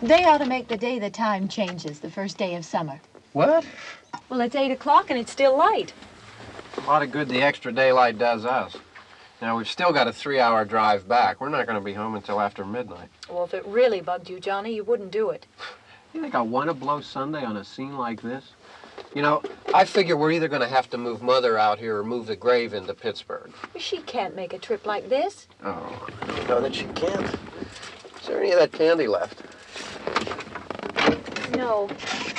They ought to make the day the time changes, the first day of summer. What? Well, it's 8 o'clock and it's still light. A lot of good the extra daylight does us. Now, we've still got a 3-hour drive back. We're not going to be home until after midnight. Well, if it really bugged you, Johnny, you wouldn't do it. You think I want to blow Sunday on a scene like this? You know, I figure we're either going to have to move Mother out here or move the grave into Pittsburgh. She can't make a trip like this. Oh, I don't know that she can't. Is there any of that candy left? No.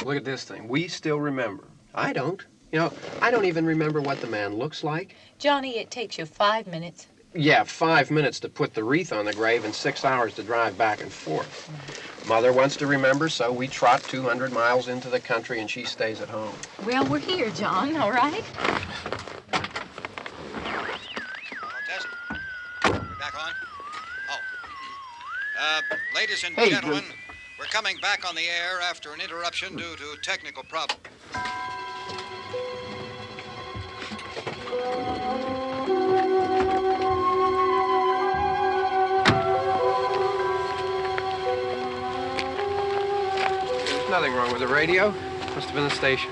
Look at this thing. We still remember. I don't. You know, I don't even remember what the man looks like. Johnny, it takes you 5 minutes. Yeah, 5 minutes to put the wreath on the grave and 6 hours to drive back and forth. Mother wants to remember, so we trot 200 miles into the country and she stays at home. Well, we're here, John, all right? Test. We're back on? Oh. Ladies and gentlemen, we're coming back on the air after an interruption due to technical problem. There's nothing wrong with the radio. Must have been the station.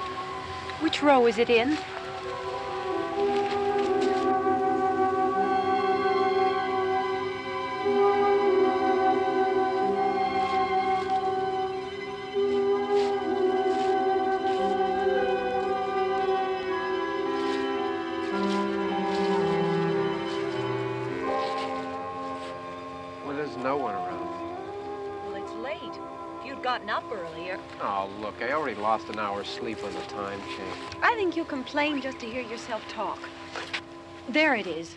Which row is it in? Gotten up earlier. Oh, look, I already lost an hour's sleep on the time change. I think you complain just to hear yourself talk. There it is.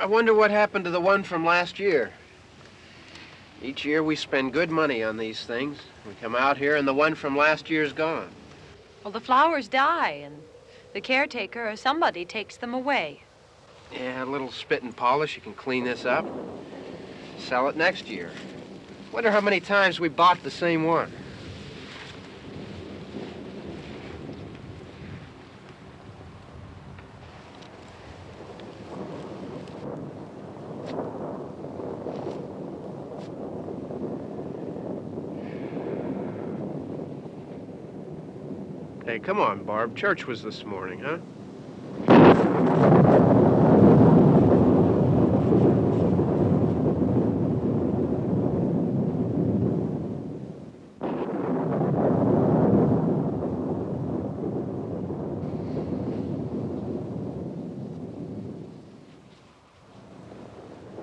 I wonder what happened to the one from last year. Each year we spend good money on these things. We come out here and the one from last year's gone. Well, the flowers die and the caretaker or somebody takes them away. Yeah, a little spit and polish. You can clean this up. Sell it next year. Wonder how many times we bought the same one. Hey, come on, Barb. Church was this morning, huh?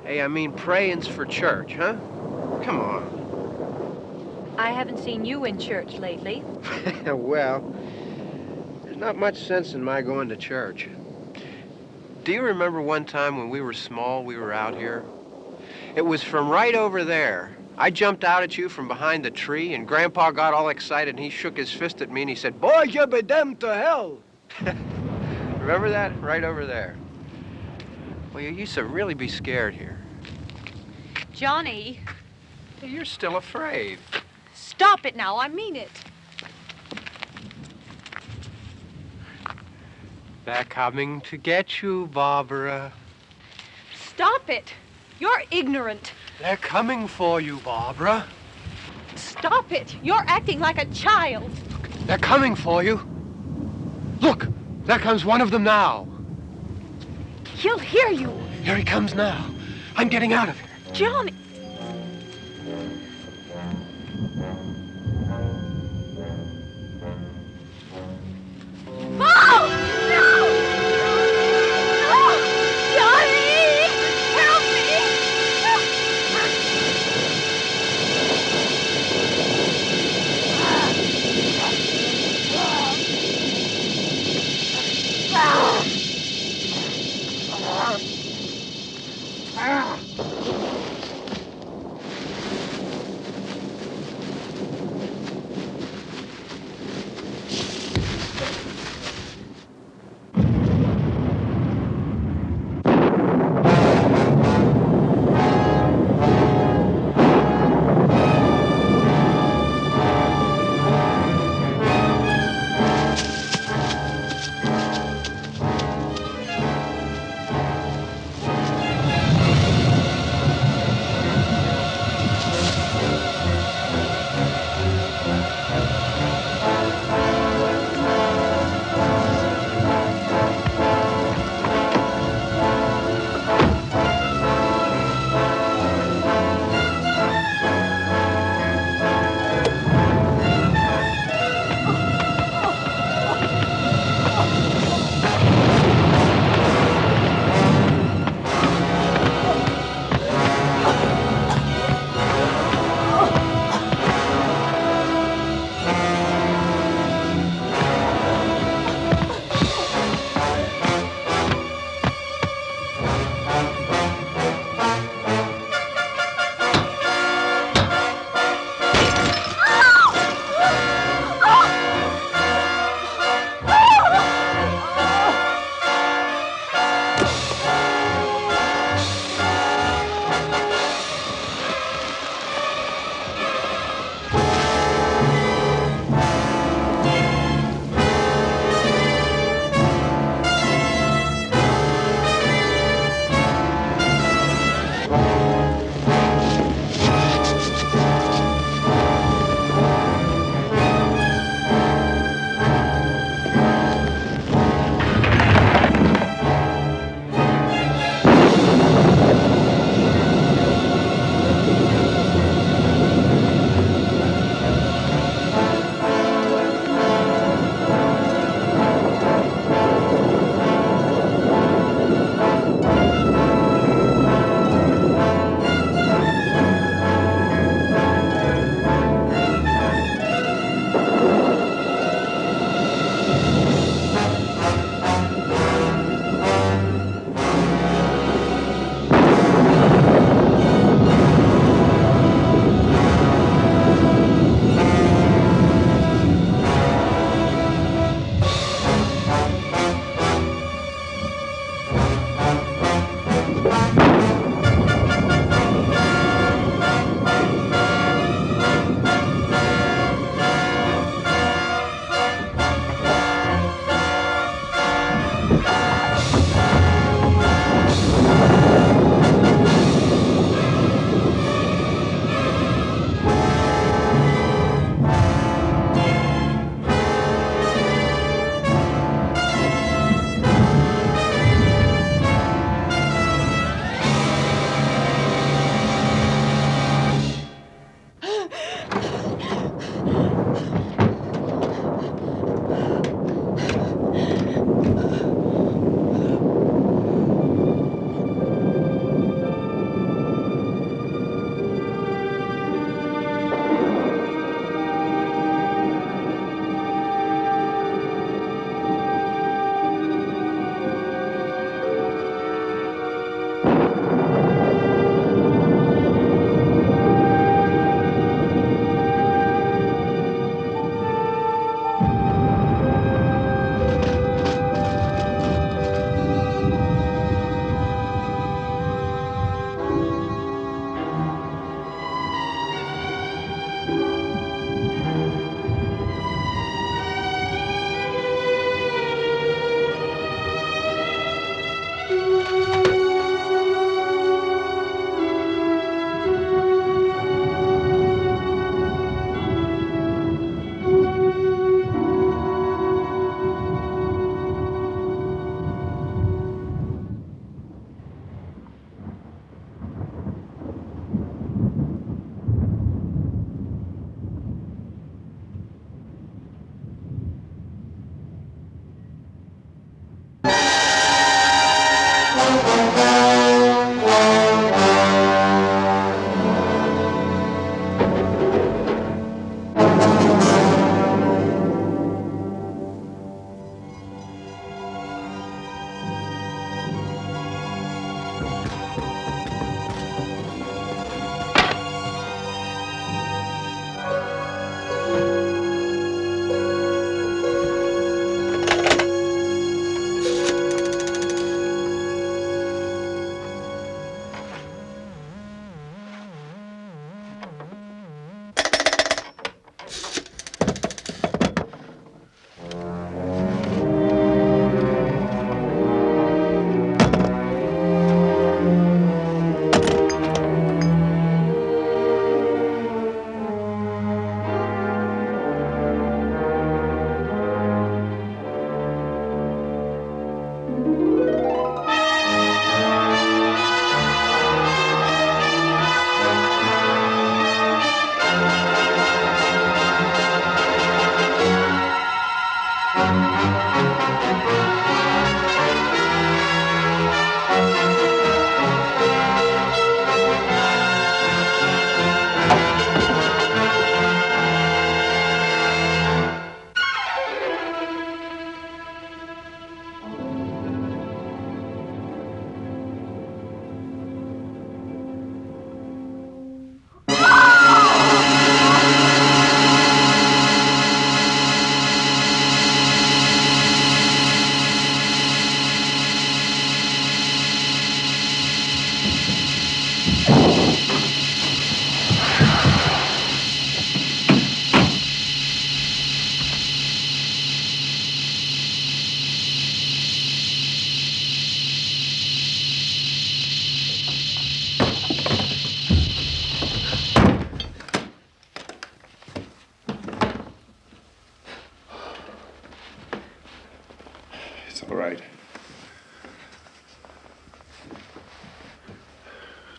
Hey, I mean, praying's for church, huh? Come on. I haven't seen you in church lately. Well, there's not much sense in my going to church. Do you remember one time when we were small, we were out here? It was from right over there, I jumped out at you from behind the tree, and Grandpa got all excited, and he shook his fist at me, and he said, "Boy, you be damned to hell." Remember that? Right over there. Well, you used to really be scared here. Johnny. Hey, you're still afraid. Stop it now. I mean it. They're coming to get you, Barbara. Stop it. You're ignorant. They're coming for you, Barbara. Stop it. You're acting like a child. They're coming for you. Look, there comes one of them now. He'll hear you. Here he comes now. I'm getting out of here. Johnny. Oh! No! No! Johnny! Help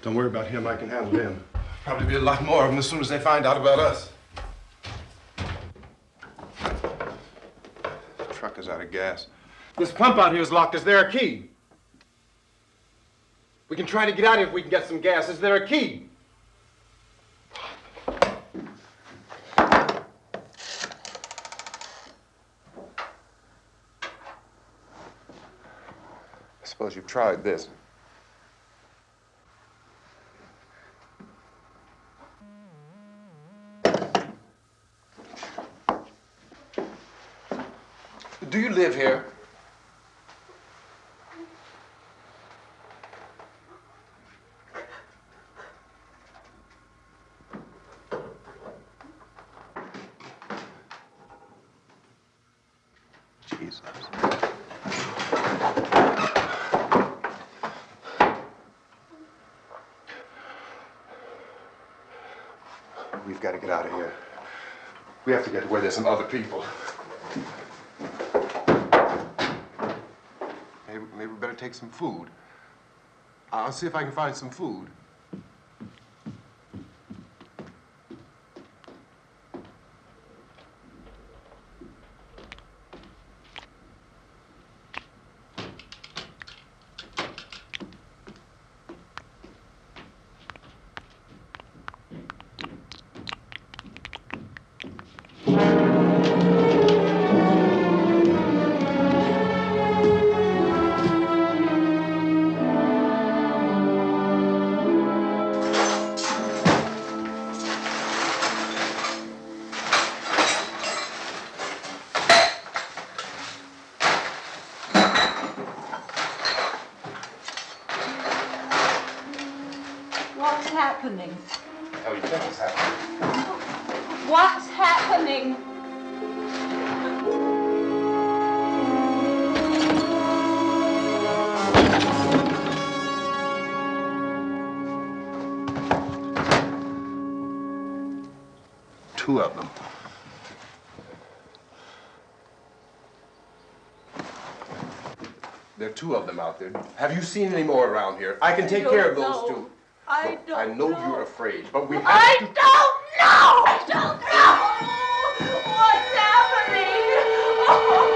Don't worry about him. I can handle him. Probably be a lot more of them as soon as they find out about us. The truck is out of gas. This pump out here is locked. Is there a key? We can try to get out here if we can get some gas. Is there a key? I suppose you've tried this. Do you live here? Jesus. We've got to get out of here. We have to get to where there's some other people. Maybe we better take some food. I'll see if I can find some food. What's happening? What the hell do you think is happening? What's happening? Two of them. There are two of them out there. Have you seen any more around here? I can take care of those two. I don't I know you're afraid, but we have I to... don't know! I don't know! What's happening? Oh.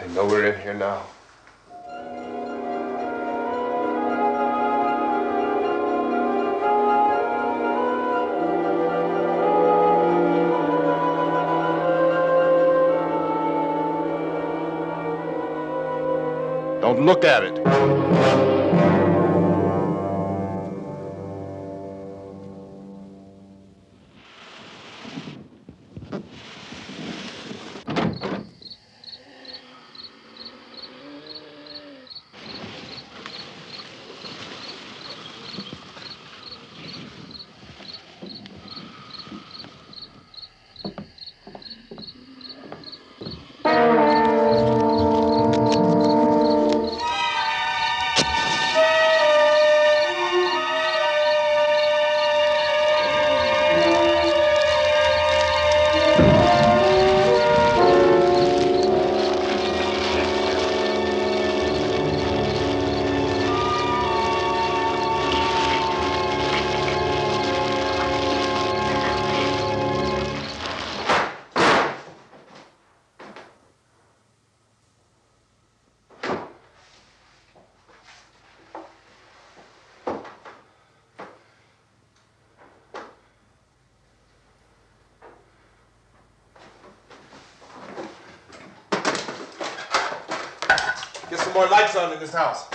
They know we're in here now. Don't look at it. Get some more lights on in this house.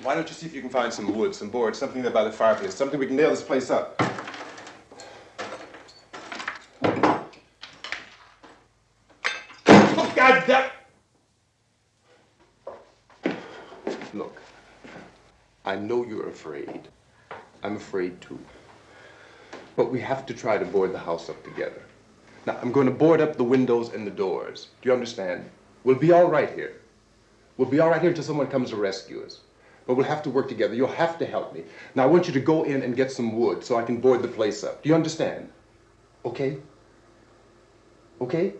Why don't you see if you can find some wood, some board, something there by the fireplace, something we can nail this place up. Oh, God damn! Look, I know you're afraid. I'm afraid too. But we have to try to board the house up together. Now, I'm going to board up the windows and the doors. Do you understand? We'll be all right here. We'll be all right here until someone comes to rescue us. But we'll have to work together. You'll have to help me. Now, I want you to go in and get some wood so I can board the place up. Do you understand? Okay? Okay?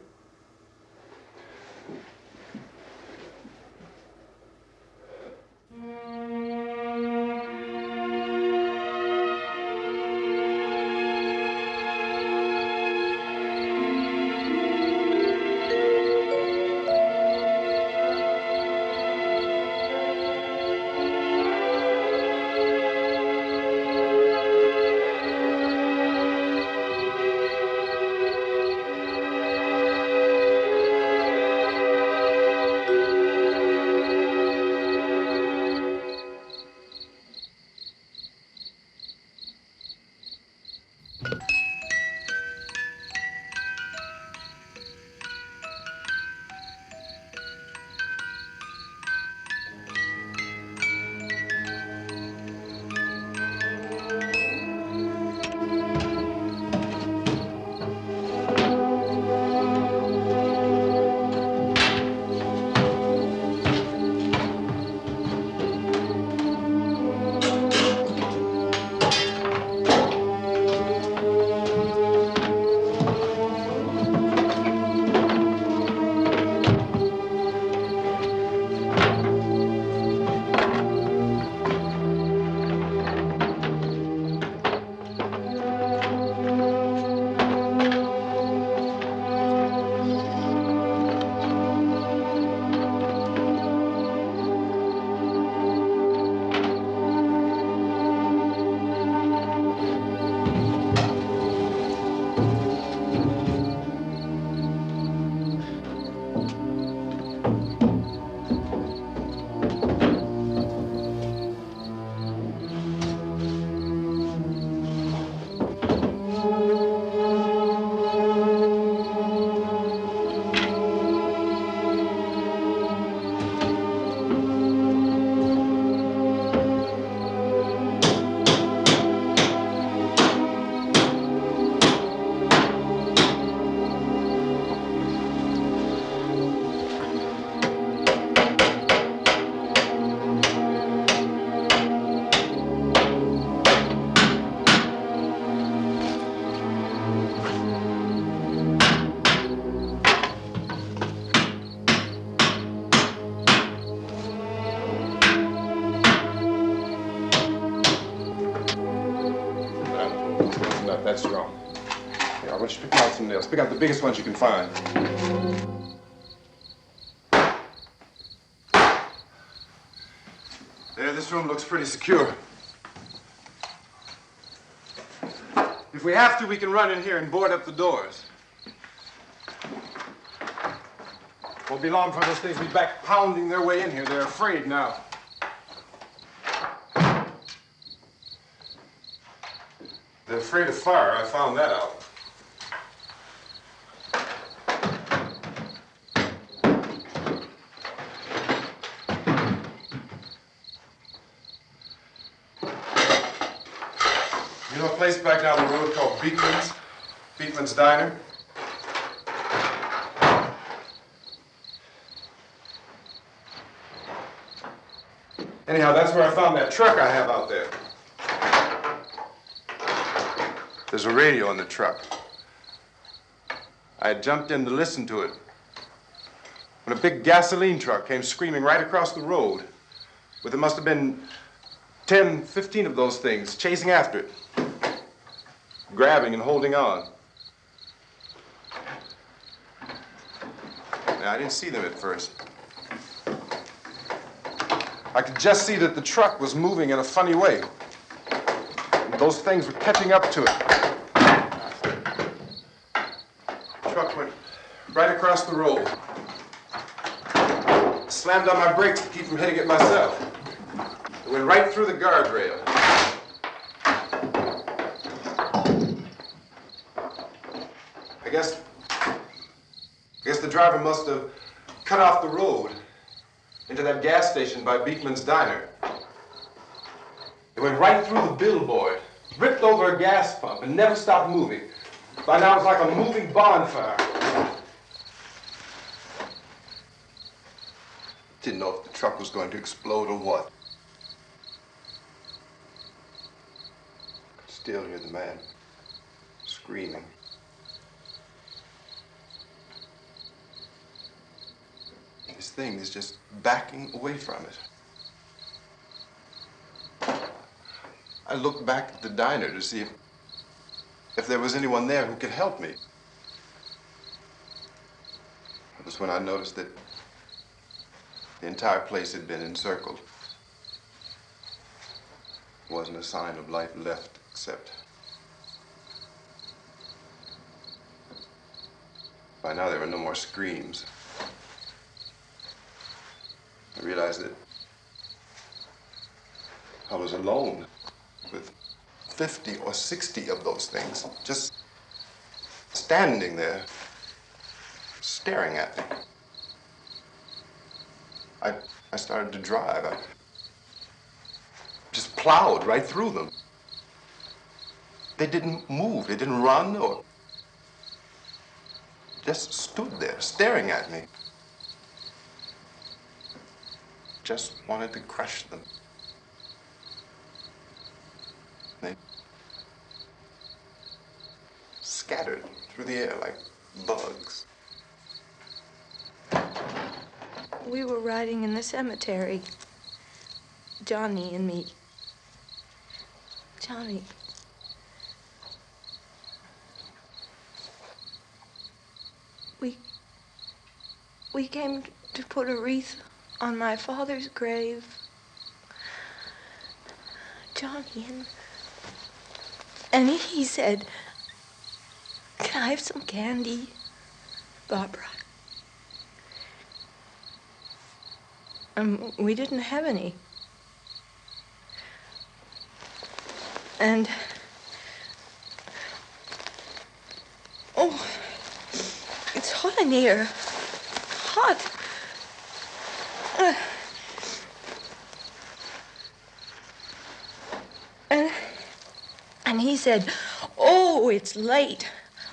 that strong. Here, I want you to pick out some nails. Pick out the biggest ones you can find. There, this room looks pretty secure. If we have to, we can run in here and board up the doors. Won't be long before those things will be back pounding their way in here. They're afraid now. They're afraid of fire. I found that out. You know a place back down the road called Beekman's Diner? Anyhow, that's where I found that truck I have out there. There's a radio in the truck. I had jumped in to listen to it when a big gasoline truck came screaming right across the road with there must have been 10, 15 of those things chasing after it, grabbing and holding on. Now, I didn't see them at first. I could just see that the truck was moving in a funny way. And those things were catching up to it. The truck went right across the road. Slammed on my brakes to keep from hitting it myself. It went right through the guardrail. I guess the driver must have cut off the road into that gas station by Beekman's Diner. It went right through the billboard, ripped over a gas pump, and never stopped moving. By now, it was like a moving bonfire. Didn't know if the truck was going to explode or what. Could still hear the man screaming. This thing is just backing away from it. I looked back at the diner to see if there was anyone there who could help me. It was when I noticed that the entire place had been encircled. There wasn't a sign of life left except by now there were no more screams. I realized that I was alone with 50 or 60 of those things, just standing there, staring at me. I started to drive. I just plowed right through them. They didn't move, they didn't run or just stood there, staring at me. Just wanted to crush them. They scattered through the air like bugs. We were riding in the cemetery, Johnny and me. Johnny. We came to put a wreath on my father's grave. Johnny, and he said, "Can I have some candy, Barbara?" And we didn't have any. And, oh, it's hot in here. Hot. And he said, "Oh, it's late.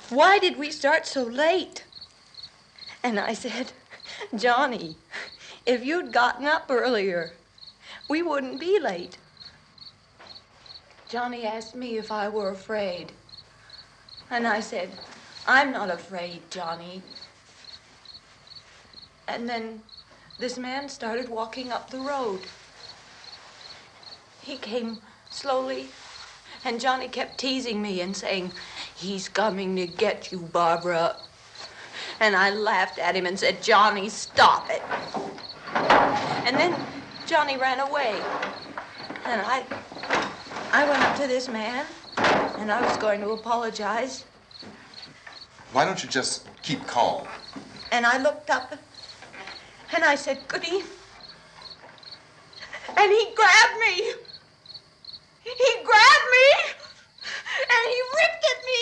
Why did we start so late?" And I said, "Johnny, if you'd gotten up earlier, we wouldn't be late." Johnny asked me if I were afraid. And I said, "I'm not afraid, Johnny." And then this man started walking up the road. He came slowly, and Johnny kept teasing me and saying, "He's coming to get you, Barbara." And I laughed at him and said, "Johnny, stop it." And then Johnny ran away. And I went up to this man, and I was going to apologize. Why don't you just keep calm? And I looked up, and I said, "Goody." And he grabbed me. He grabbed me, and he ripped at me.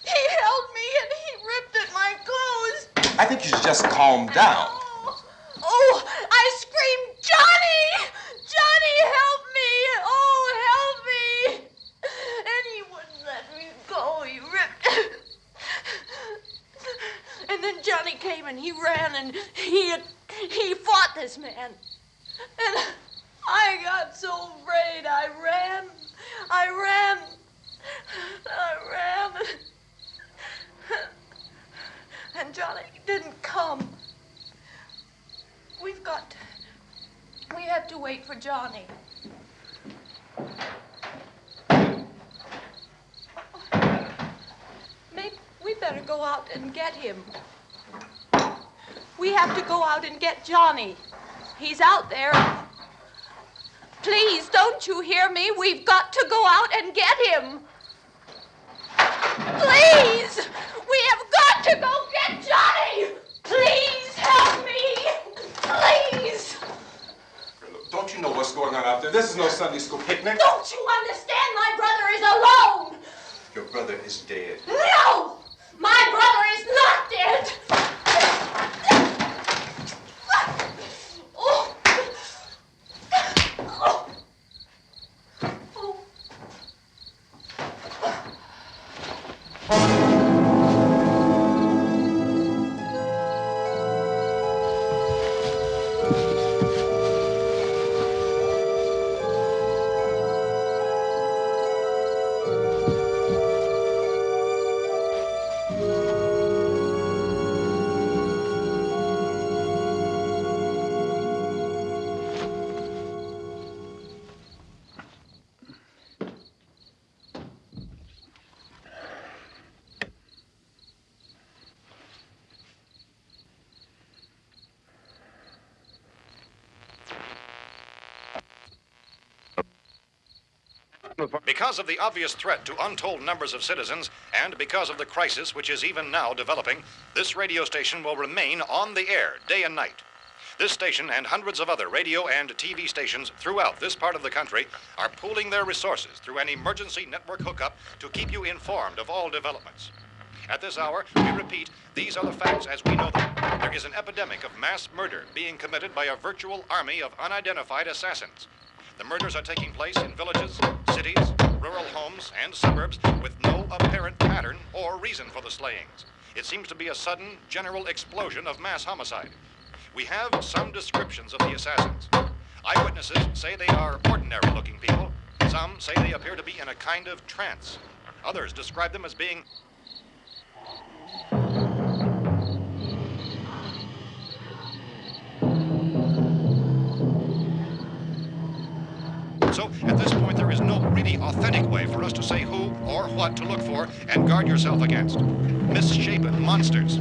He held me, and he ripped at my clothes. I think you should just calm down. Oh, I screamed, "Johnny! Johnny, help me! Oh, help me!" And he wouldn't let me go. He ripped. And then Johnny came and he ran and he fought this man. And I got so afraid. I ran. And Johnny didn't come. We have to wait for Johnny. Maybe we better go out and get him. We have to go out and get Johnny. He's out there. Please, don't you hear me? We've got to go out and get him. Please! We have got to go get Johnny! Please help me! Please! Look, don't you know what's going on out there? This is no Sunday school picnic. Don't you understand? My brother is alone! Your brother is dead. No! My brother is not dead! Oh. Oh. Because of the obvious threat to untold numbers of citizens, and because of the crisis which is even now developing, this radio station will remain on the air day and night. This station and hundreds of other radio and TV stations throughout this part of the country are pooling their resources through an emergency network hookup to keep you informed of all developments. At this hour, we repeat, these are the facts as we know them. There is an epidemic of mass murder being committed by a virtual army of unidentified assassins. The murders are taking place in villages, cities, rural homes, and suburbs with no apparent pattern or reason for the slayings. It seems to be a sudden, general explosion of mass homicide. We have some descriptions of the assassins. Eyewitnesses say they are ordinary-looking people. Some say they appear to be in a kind of trance. Others describe them as being So, at this point, there is no really authentic way for us to say who or what to look for and guard yourself against. Misshapen monsters.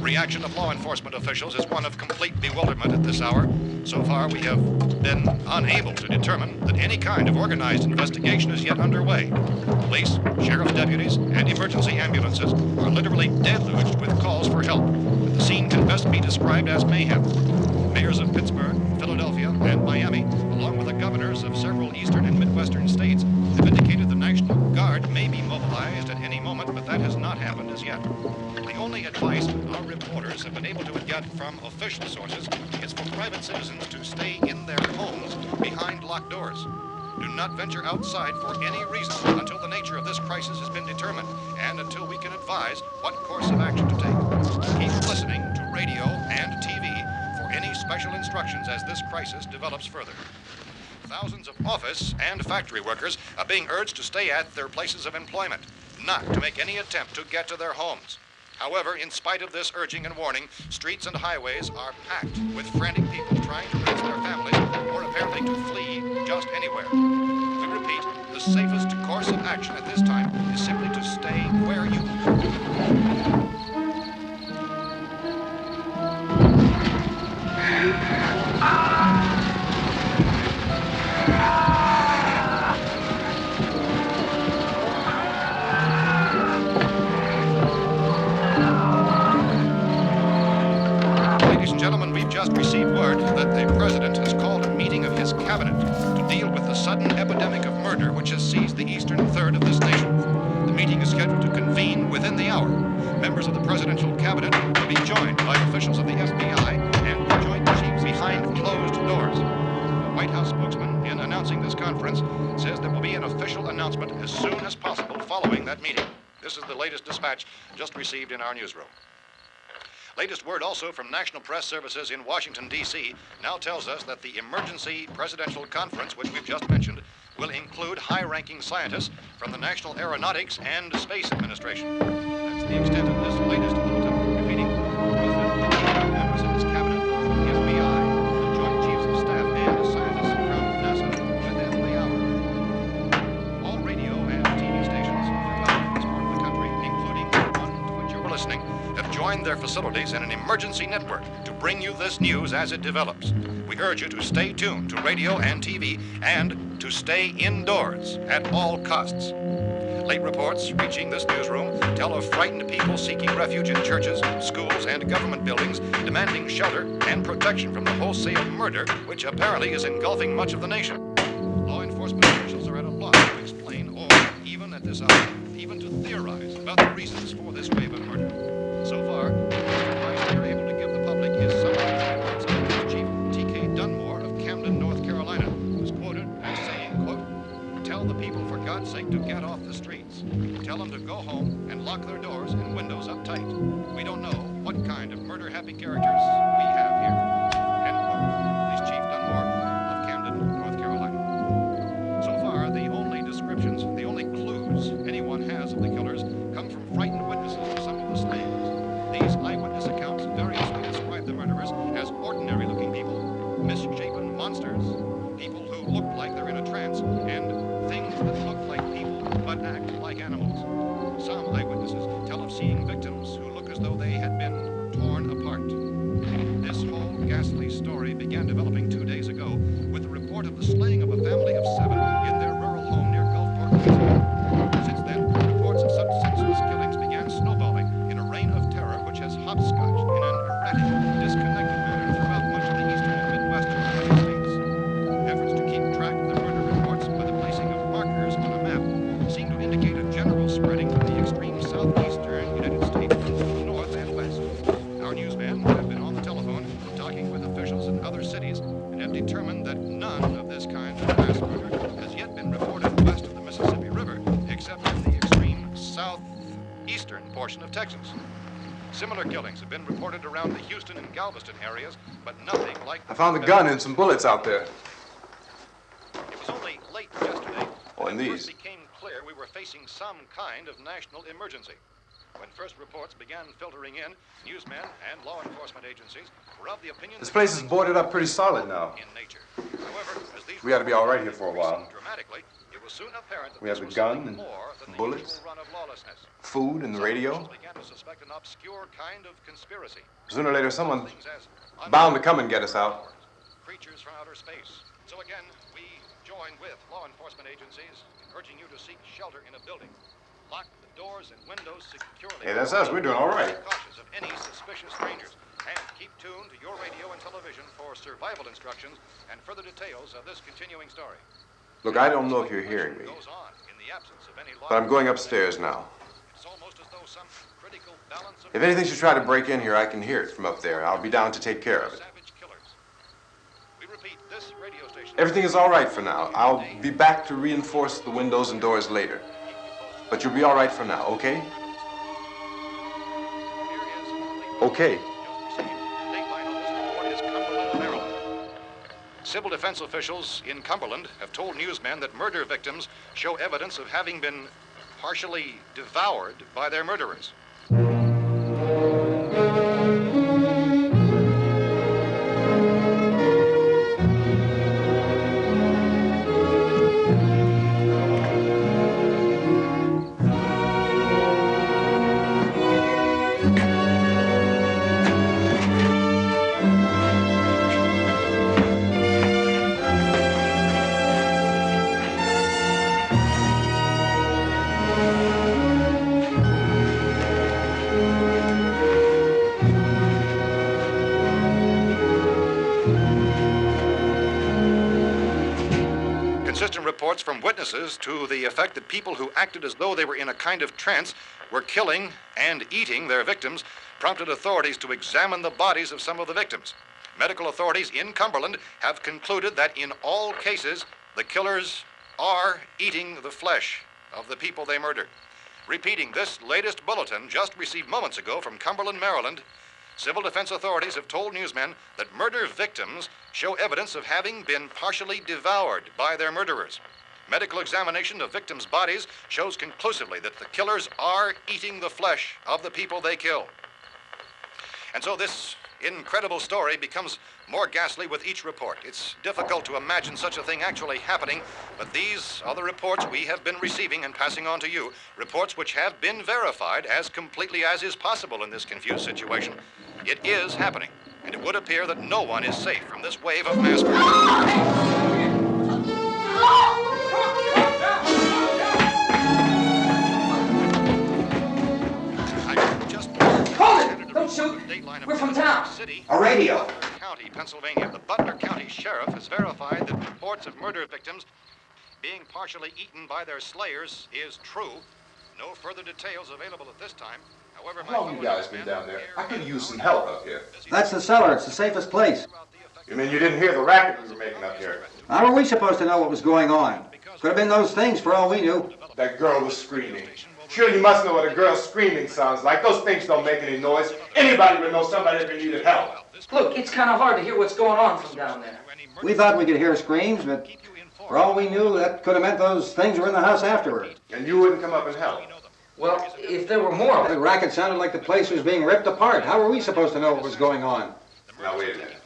Reaction of law enforcement officials is one of complete bewilderment at this hour. So far, we have been unable to determine that any kind of organized investigation is yet underway. Police, sheriff's deputies, and emergency ambulances are literally deluged with calls for help. The scene can best be described as mayhem. Mayors of Pittsburgh, Philadelphia, and Miami, along with the governors of several eastern and midwestern states, have indicated the National Guard may be mobilized at any moment, but that has not happened as yet. The only advice our reporters have been able to get from official sources is for private citizens to stay in their homes behind locked doors. Do not venture outside for any reason until the nature of this crisis has been determined and until we can advise what course of action to take. Keep listening to radio and TV for any special instructions as this crisis develops further. Thousands of office and factory workers are being urged to stay at their places of employment, not to make any attempt to get to their homes. However, in spite of this urging and warning, streets and highways are packed with frantic people trying to reach their families or apparently to flee just anywhere. We repeat, the safest course of action at this time is simply to stay where you Ladies and gentlemen, we've just received word that the President has called a meeting of his cabinet to deal with the sudden epidemic of murder which has seized the eastern third of this nation. The meeting is scheduled to convene within the hour. Members of the presidential cabinet will be joined by officials of the FBI and the Joint Chiefs behind closed doors. The White House spokesman, in announcing this conference, says there will be an official announcement as soon as possible following that meeting. This is the latest dispatch just received in our newsroom. Latest word also from National Press Services in Washington, D.C. now tells us that the emergency presidential conference, which we've just mentioned, will include high-ranking scientists from the National Aeronautics and Space Administration. That's the extent of this latest bulletin. Repeating, the President, members of his cabinet, the FBI, the Joint Chiefs of Staff, and scientists from NASA within the hour. All radio and TV stations throughout this part of the country, including the one to which you're listening, have joined their facilities in an emergency network to bring you this news as it develops. We urge you to stay tuned to radio and TV and to stay indoors at all costs. Late reports reaching this newsroom tell of frightened people seeking refuge in churches, schools, and government buildings, demanding shelter and protection from the wholesale murder which apparently is engulfing much of the nation. Law enforcement officials are at a loss to explain or, even at this hour, even to theorize about the reasons for this wave of murder. So far, the best advice we are able to give the public is something Secretary Chief T.K. Dunmore of Camden, North Carolina, was quoted as saying, quote, "Tell the people, for God's sake, to get off the streets. Tell them to go home and lock their doors and windows up tight. We don't know what kind of murder-happy characters we have here." End quote. Police Chief Dunmore of Camden, North Carolina. So far, the only descriptions, the only clues anyone has of the killers come from frightened witnesses to some of the slayings. These eyewitness accounts variously describe the murderers as ordinary-looking people, misshapen monsters, people who look like they're in a trance, and things that look like people but act like animals. Some eyewitnesses tell of seeing victims who look as though they had been torn apart. This whole ghastly story began developing 2 days ago with the report of the slaying of a family of 7 in their rural home near Gulfport, Louisiana. Since then, reports of such senseless killings began snowballing in a reign of terror which has hopscotched in an erratic, disconnected manner throughout much of the eastern and midwestern United States. Efforts to keep track of the murder reports by the placing of markers on a map seem to indicate a general spreading from the extreme southeastern United States to the north and west. Our newsmen have been on the telephone talking with officials in other cities and have determined that none of this kind of mass murder has yet been reported west of the Mississippi River, except in the extreme southeastern portion of Texas. Similar killings have been reported around the Houston and Galveston areas, but nothing like... I found the gun and some bullets out there. It was only late yesterday Oh, and that it these. first became clear we were facing some kind of national emergency. When first reports began filtering in, newsmen and law enforcement agencies were of the opinion This that place is killings boarded up were pretty solid now. in nature. However, as these We ought to be all right here reports for a while. increased dramatically, it was soon apparent that We have this the was gun something and more than the bullets, usual run of lawlessness. food and the Some radio. officials began to suspect an obscure kind of conspiracy. Sooner or later, someone's Things as bound to come and get us out. creatures from outer space. So again, we join with law enforcement agencies in urging you to seek shelter in a building. Lock the doors and windows securely. Hey, that's us. We're doing all right. Be cautious of any suspicious strangers. And keep tuned to your radio and television for survival instructions and further details of this continuing story. Look, I don't know if you're hearing me, Goes on in the absence of any law but I'm going upstairs now. It's almost as though some critical balance of If anything should try to break in here, I can hear it from up there. I'll be down to take care of it. savage killers. We repeat, this radio station. Everything is all right for now. I'll be back to reinforce the windows and doors later. But you'll be all right for now, okay? Okay. Dateline on this report is Cumberland, Maryland. Civil defense officials in Cumberland have told newsmen that murder victims show evidence of having been partially devoured by their murderers. consistent reports from witnesses to the effect that people who acted as though they were in a kind of trance were killing and eating their victims prompted authorities to examine the bodies of some of the victims. Medical authorities in Cumberland have concluded that in all cases, the killers are eating the flesh of the people they murdered. Repeating this latest bulletin just received moments ago from Cumberland, Maryland, civil defense authorities have told newsmen that murder victims show evidence of having been partially devoured by their murderers. Medical examination of victims' bodies shows conclusively that the killers are eating the flesh of the people they kill. And so this incredible story becomes more ghastly with each report. It's difficult to imagine such a thing actually happening, but these are the reports we have been receiving and passing on to you, reports which have been verified as completely as is possible in this confused situation. It is happening, and it would appear that no one is safe from this wave of mass murder. Don't shoot! We're from town. A radio. County, Pennsylvania. The Butler County Sheriff has verified that reports of murder victims being partially eaten by their slayers is true. No further details available at this time. However, How long you guys been down there? I could use some help up here. That's the cellar. It's the safest place. You mean you didn't hear the racket we were making up here? How were we supposed to know what was going on? Could have been those things for all we knew. That girl was screaming. Sure, you must know what a girl screaming sounds like. Those things don't make any noise. Anybody would know somebody ever needed help. Look, it's kind of hard to hear what's going on from down there. We thought we could hear screams, but for all we knew, that could have meant those things were in the house afterward. And you wouldn't come up and help? Well, if there were more of The it. racket sounded like the place was being ripped apart. How were we supposed to know what was going on? Now, wait a minute.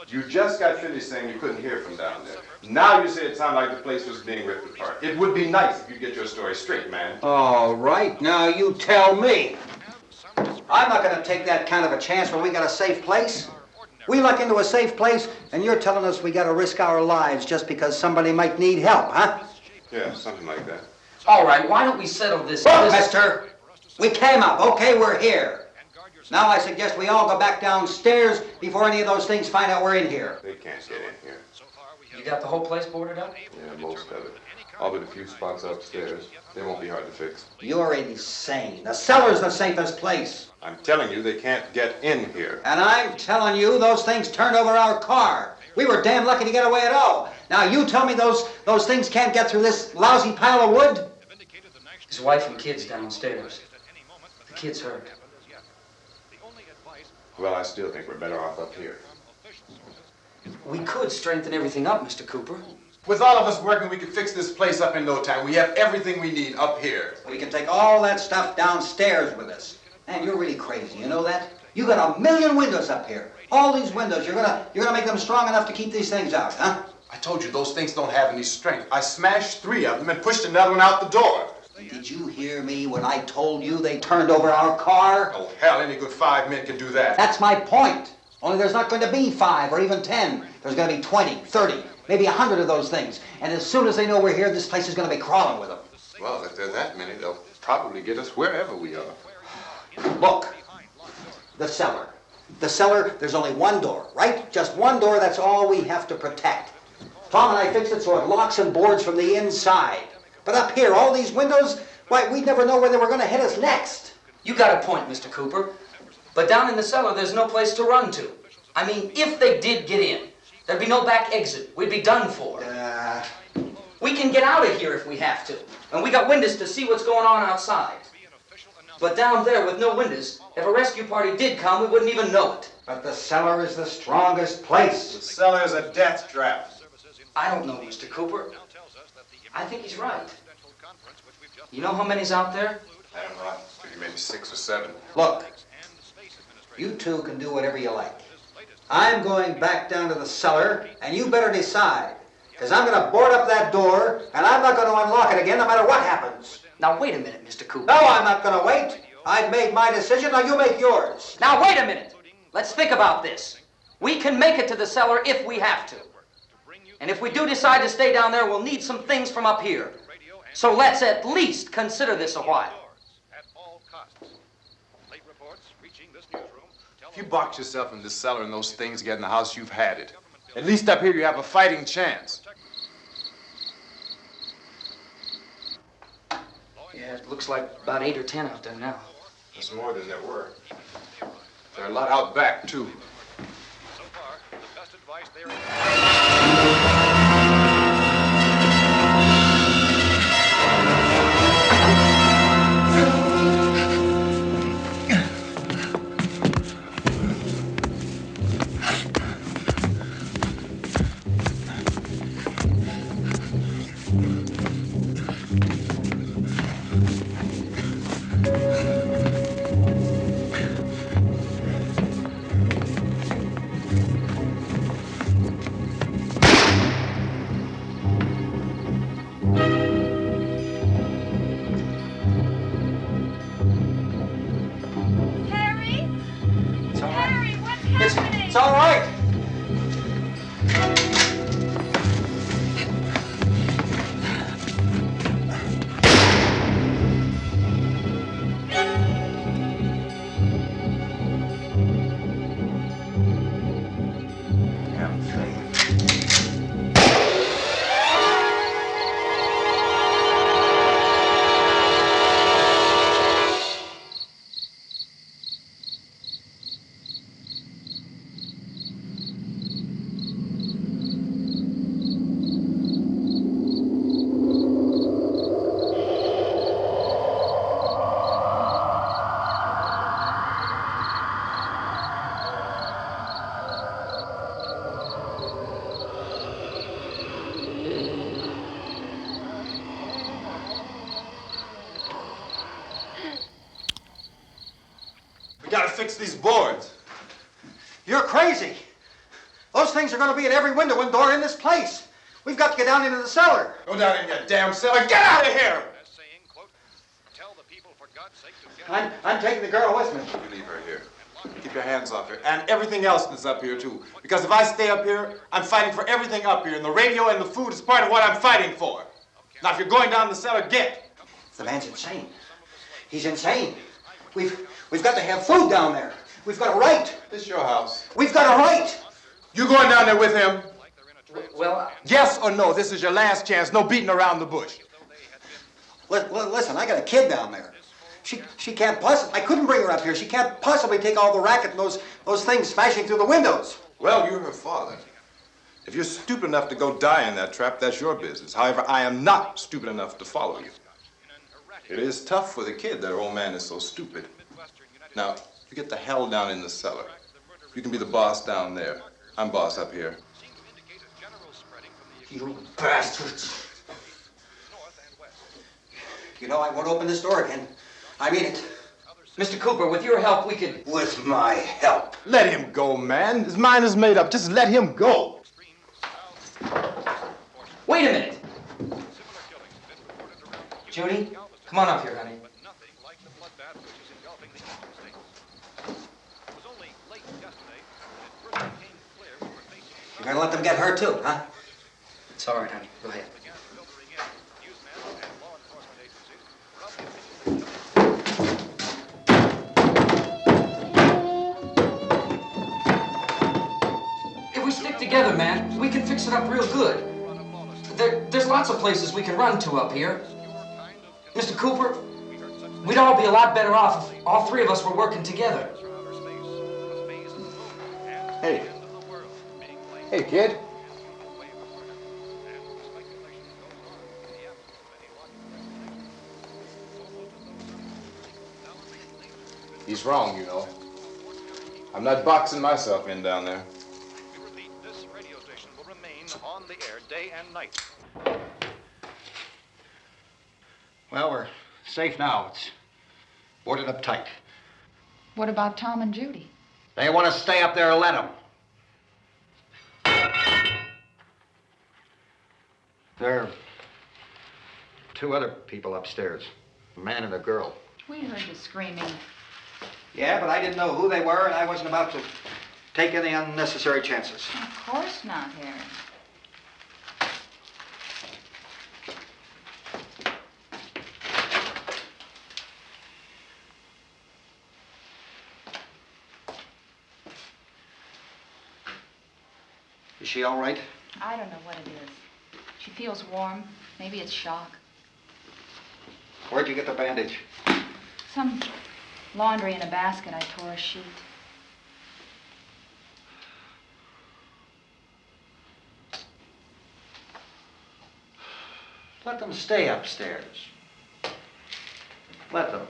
You just got finished saying you couldn't hear from down there. Now you say it sounded like the place was being ripped apart. It would be nice if you'd get your story straight, man. All right, now you tell me. I'm not going to take that kind of a chance when we got a safe place. We luck into a safe place, and you're telling us we got to risk our lives just because somebody might need help, huh? Yeah, something like that. All right, why don't we settle this? Look, mister, we came up, okay, we're here. Now I suggest we all go back downstairs before any of those things find out we're in here. They can't get in here. You got the whole place boarded up? Yeah, most of it. All but a few spots upstairs. They won't be hard to fix. You're insane. The cellar's the safest place. I'm telling you, they can't get in here. And I'm telling you, those things turned over our car. We were damn lucky to get away at all. Now you tell me those things can't get through this lousy pile of wood? His wife and kids downstairs. The kid's hurt. Well, I still think we're better off up here. We could strengthen everything up, Mr. Cooper. With all of us working, we could fix this place up in no time. We have everything we need up here. We can take all that stuff downstairs with us. Man, you're really crazy, you know that? You got 1,000,000 windows up here. All these windows, you're gonna make them strong enough to keep these things out, huh? I told you, those things don't have any strength. I smashed 3 of them and pushed another one out the door. Did you hear me when I told you they turned over our car? Oh, hell, any good 5 men can do that. That's my point. Only there's not going to be 5 or even 10. There's going to be 20, 30, maybe 100 of those things. And as soon as they know we're here, this place is going to be crawling with them. Well, if there are that many, they'll probably get us wherever we are. Look, the cellar. The cellar, there's only one door, right? Just one door, that's all we have to protect. Tom and I fixed it so it locks and boards from the inside. But up here, all these windows, why, we'd never know where they were going to hit us next. You got a point, Mr. Cooper. But down in the cellar, there's no place to run to. I mean, if they did get in, there'd be no back exit. We'd be done for. We can get out of here if we have to. And we got windows to see what's going on outside. But down there with no windows, if a rescue party did come, we wouldn't even know it. But the cellar is the strongest place. The cellar is a death trap. I don't know, Mr. Cooper. I think he's right. You know how many's out there? I don't know. Maybe 6 or 7. Look, you two can do whatever you like. I'm going back down to the cellar, and you better decide. Because I'm going to board up that door, and I'm not going to unlock it again no matter what happens. Now, wait a minute, Mr. Cooper. No, I'm not going to wait. I've made my decision, now you make yours. Now, wait a minute. Let's think about this. We can make it to the cellar if we have to. And if we do decide to stay down there, we'll need some things from up here. So let's at least consider this a while. If you box yourself in this cellar and those things get in the house, you've had it. At least up here you have a fighting chance. Yeah, it looks like about 8 or 10 out there now. There's more than there were. There are a lot out back, too. So far, the best advice there It's all right. Damn thing. We gotta fix these boards. You're crazy. Those things are going to be in every window and door in this place. We've got to get down into the cellar. Go down in your damn cellar. Get out of here! as saying, quote, tell the people for God's sake to get I'm taking the girl with me. You leave her here. Keep your hands off her. And everything else that's up here, too. Because if I stay up here, I'm fighting for everything up here. And the radio and the food is part of what I'm fighting for. Now, if you're going down the cellar, get. The man's insane. He's insane. We've got to have food down there. We've got a right. This is your house. We've got a right. You going down there with him? Well, Yes or no? This is your last chance. No beating around the bush. Listen, I got a kid down there. She can't possibly. I couldn't bring her up here. She can't possibly take all the racket and those things smashing through the windows. Well, you're her father. If you're stupid enough to go die in that trap, that's your business. However, I am not stupid enough to follow you. It is tough for the kid that her old man is so stupid. Now, you get the hell down in the cellar. You can be the boss down there. I'm boss up here. You bastards. You know, I won't open this door again. I mean it. Mr. Cooper, with your help, we could... With my help. Let him go, man. His mind is made up. Just let him go. Wait a minute. Judy, come on up here, honey. You're gonna let them get hurt too, huh? It's all right, honey. Go ahead. If we stick together, man, we can fix it up real good. There's lots of places we can run to up here. Mr. Cooper, we'd all be a lot better off if all three of us were working together. Hey. Hey, kid. He's wrong, you know. I'm not boxing myself in down there. We repeat, this radio station will remain on the air day and night. Well, we're safe now. It's boarded up tight. What about Tom and Judy? They want to stay up there, let them. There are two other people upstairs, a man and a girl. We heard you screaming. Yeah, but I didn't know who they were, and I wasn't about to take any unnecessary chances. Of course not, Harry. Is she all right? I don't know what it is. She feels warm. Maybe it's shock. Where'd you get the bandage? Some laundry in a basket. I tore a sheet. Let them stay upstairs. Let them.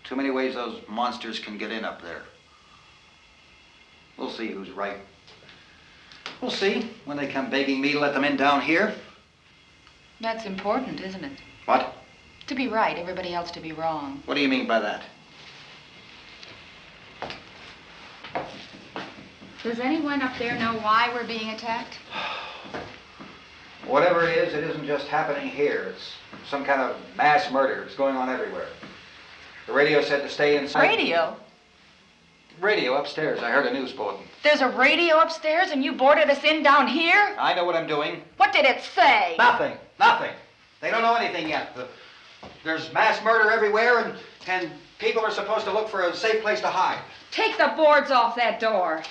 Too many ways those monsters can get in up there. We'll see who's right. We'll see when they come begging me to let them in down here. That's important, isn't it? What? To be right, everybody else to be wrong. What do you mean by that? Does anyone up there know why we're being attacked? Whatever it isn't just happening here. It's some kind of mass murder. It's going on everywhere. The radio said to stay inside. Radio? Radio upstairs. I heard a news bulletin. There's a radio upstairs and you boarded us in down here? I know what I'm doing. What did it say? Nothing. Nothing. They don't know anything yet. There's mass murder everywhere and people are supposed to look for a safe place to hide. Take the boards off that door.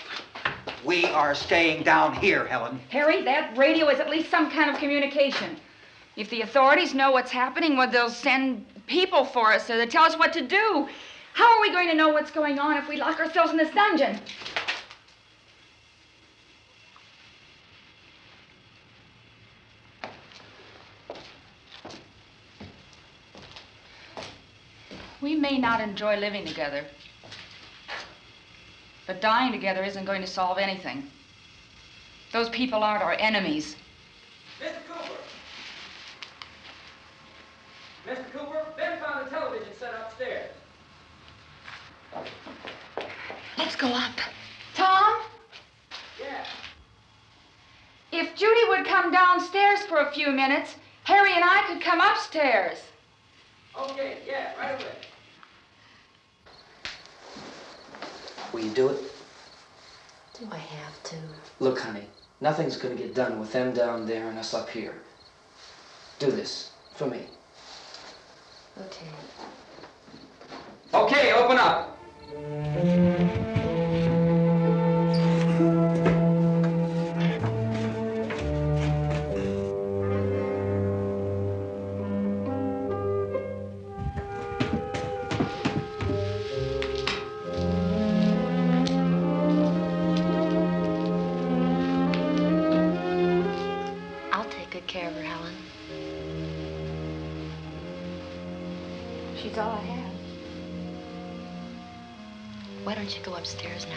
We are staying down here, Helen. Harry, that radio is at least some kind of communication. If the authorities know what's happening, well, they'll send people for us so they tell us what to do. How are we going to know what's going on if we lock ourselves in this dungeon? We may not enjoy living together, but dying together isn't going to solve anything. Those people aren't our enemies. Mr. Cooper! Mr. Cooper, Ben found a television set upstairs. Let's go up. Tom? Yeah. If Judy would come downstairs for a few minutes, Harry and I could come upstairs. Okay, yeah, right away. Will you do it? Do I have to? Look, honey, nothing's gonna get done with them down there and us up here. Do this for me. Okay. Okay, open up. I'll take good care of her, Helen. She's all I have. Why don't you go upstairs now?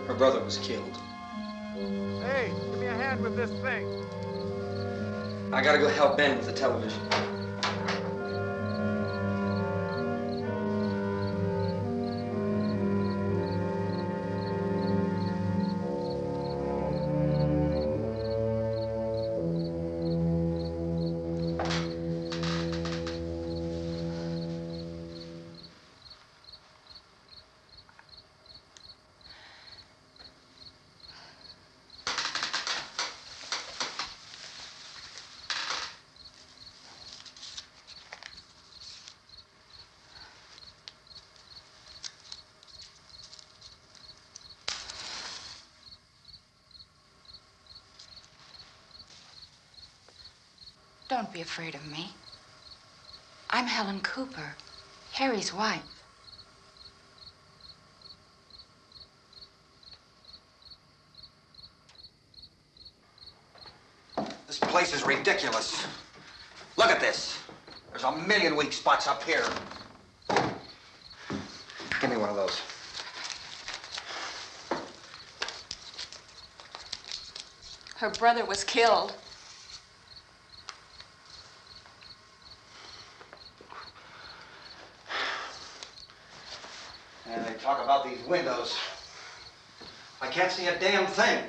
Her brother was killed. Hey, give me a hand with this thing. I gotta go help Ben with the television. Don't be afraid of me. I'm Helen Cooper, Harry's wife. This place is ridiculous. Look at this. There's a million weak spots up here. Give me one of those. Her brother was killed. And they talk about these windows. I can't see a damn thing.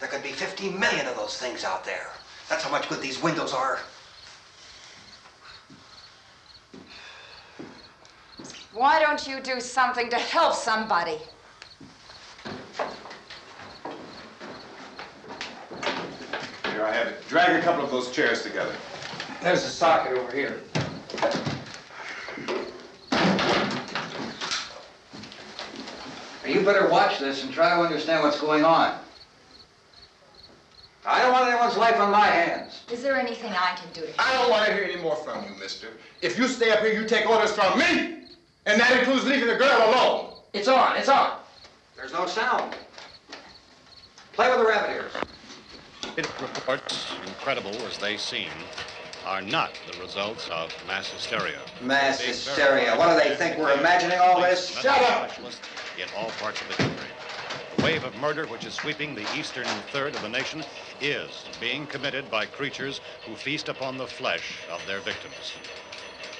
There could be 15 million of those things out there. That's how much good these windows are. Why don't you do something to help somebody? Here I have it. Drag a couple of those chairs together. There's a socket over here. You better watch this and try to understand what's going on. I don't want anyone's life on my hands. Is there anything I can do to help? I don't want to hear any more from you, mister. If you stay up here, you take orders from me. And that includes leaving the girl alone. It's on, it's on. There's no sound. Play with the rabbit ears. Reports, incredible as they seem, are not the results of mass hysteria. Mass hysteria. What do they think? We're imagining all this? Shut up! In all parts of the country. The wave of murder which is sweeping the eastern third of the nation is being committed by creatures who feast upon the flesh of their victims.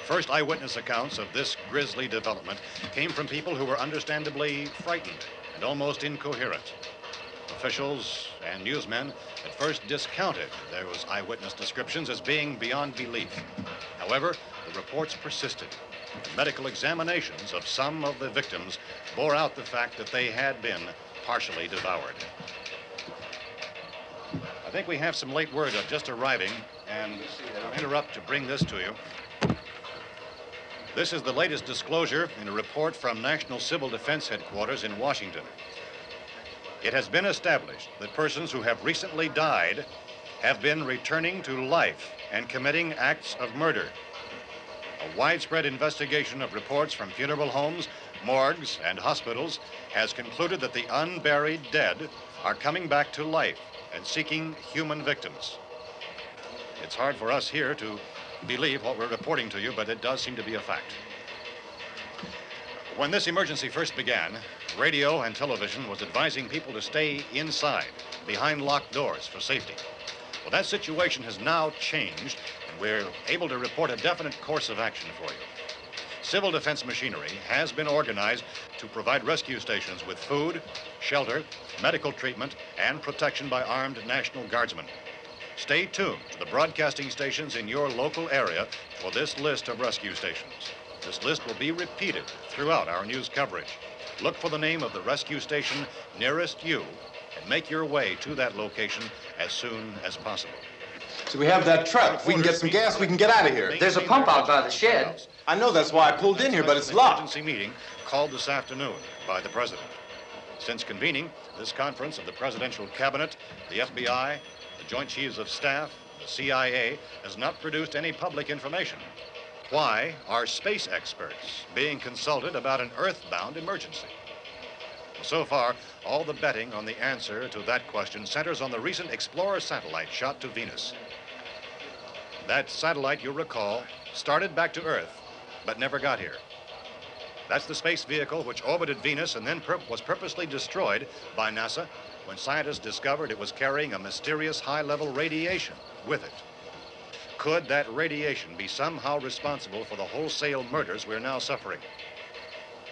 First eyewitness accounts of this grisly development came from people who were understandably frightened and almost incoherent. Officials and newsmen at first discounted those eyewitness descriptions as being beyond belief. However, the reports persisted. The medical examinations of some of the victims bore out the fact that they had been partially devoured. I think we have some late word just arriving, and I'll interrupt to bring this to you. This is the latest disclosure in a report from National Civil Defense Headquarters in Washington. It has been established that persons who have recently died have been returning to life and committing acts of murder. A widespread investigation of reports from funeral homes, morgues, and hospitals has concluded that the unburied dead are coming back to life and seeking human victims. It's hard for us here to believe what we're reporting to you, but it does seem to be a fact. When this emergency first began, radio and television was advising people to stay inside, behind locked doors for safety. Well, that situation has now changed, and we're able to report a definite course of action for you. Civil defense machinery has been organized to provide rescue stations with food, shelter, medical treatment, and protection by armed National Guardsmen. Stay tuned to the broadcasting stations in your local area for this list of rescue stations. This list will be repeated throughout our news coverage. Look for the name of the rescue station nearest you and make your way to that location as soon as possible. So we have that truck. We can get some gas, we can get out of here. There's a pump out by the shed. I know, that's why I pulled in here, but it's locked. Emergency meeting called this afternoon by the President. Since convening this conference of the Presidential Cabinet, the FBI, the Joint Chiefs of Staff, the CIA has not produced any public information. Why are space experts being consulted about an earthbound emergency? So far, all the betting on the answer to that question centers on the recent Explorer satellite shot to Venus. That satellite, you'll recall, started back to Earth, but never got here. That's the space vehicle which orbited Venus and then was purposely destroyed by NASA when scientists discovered it was carrying a mysterious high-level radiation with it. Could that radiation be somehow responsible for the wholesale murders we're now suffering?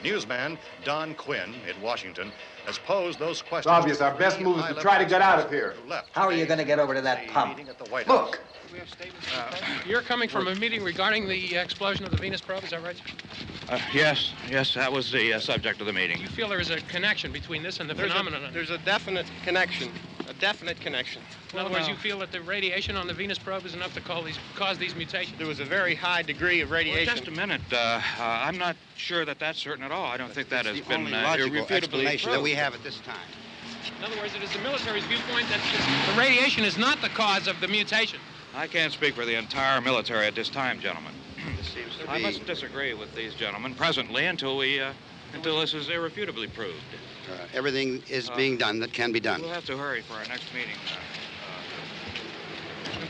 Newsman Don Quinn in Washington has posed those questions. It's obvious our best move is to try to get out of here. How are you going to get over to that pump? Look. You're coming from a meeting regarding the explosion of the Venus probe, is that right? Yes, that was the subject of the meeting. You feel there is a connection between this and the phenomenon? There's a definite connection. In other words, you feel that the radiation on the Venus probe is enough to cause these mutations? There was a very high degree of radiation. Well, just a minute. I'm not sure that that's certain at all. I don't think that has been logical explanation that we have at this time. In other words, it is the military's viewpoint that the radiation is not the cause of the mutation. I can't speak for the entire military at this time, gentlemen. This seems to I be... must disagree with these gentlemen presently until this is irrefutably proved. everything is being done that can be done. We'll have to hurry for our next meeting.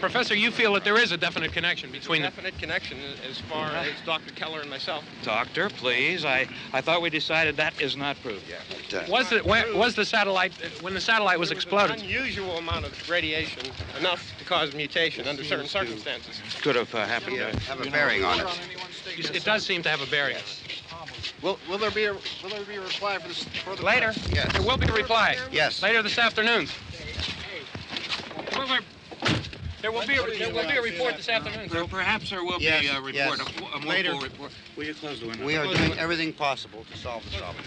Professor, you feel that there is a definite connection between them? Definite connection as far as Dr. Keller and myself. Doctor, please. I thought we decided that is not proved yet. But, was the satellite, when the satellite was exploded? An unusual amount of radiation, enough to cause mutation under certain circumstances. Could have happened. Have a bearing on it. It does seem to have a bearing. Will there be a reply for this further? Later? Yes. There will be a reply. Yes. Later this afternoon. There will be a report this afternoon. Well, perhaps there will be a report, yes. a more Later. full report. Will you close the window? We are doing everything possible to solve the problem.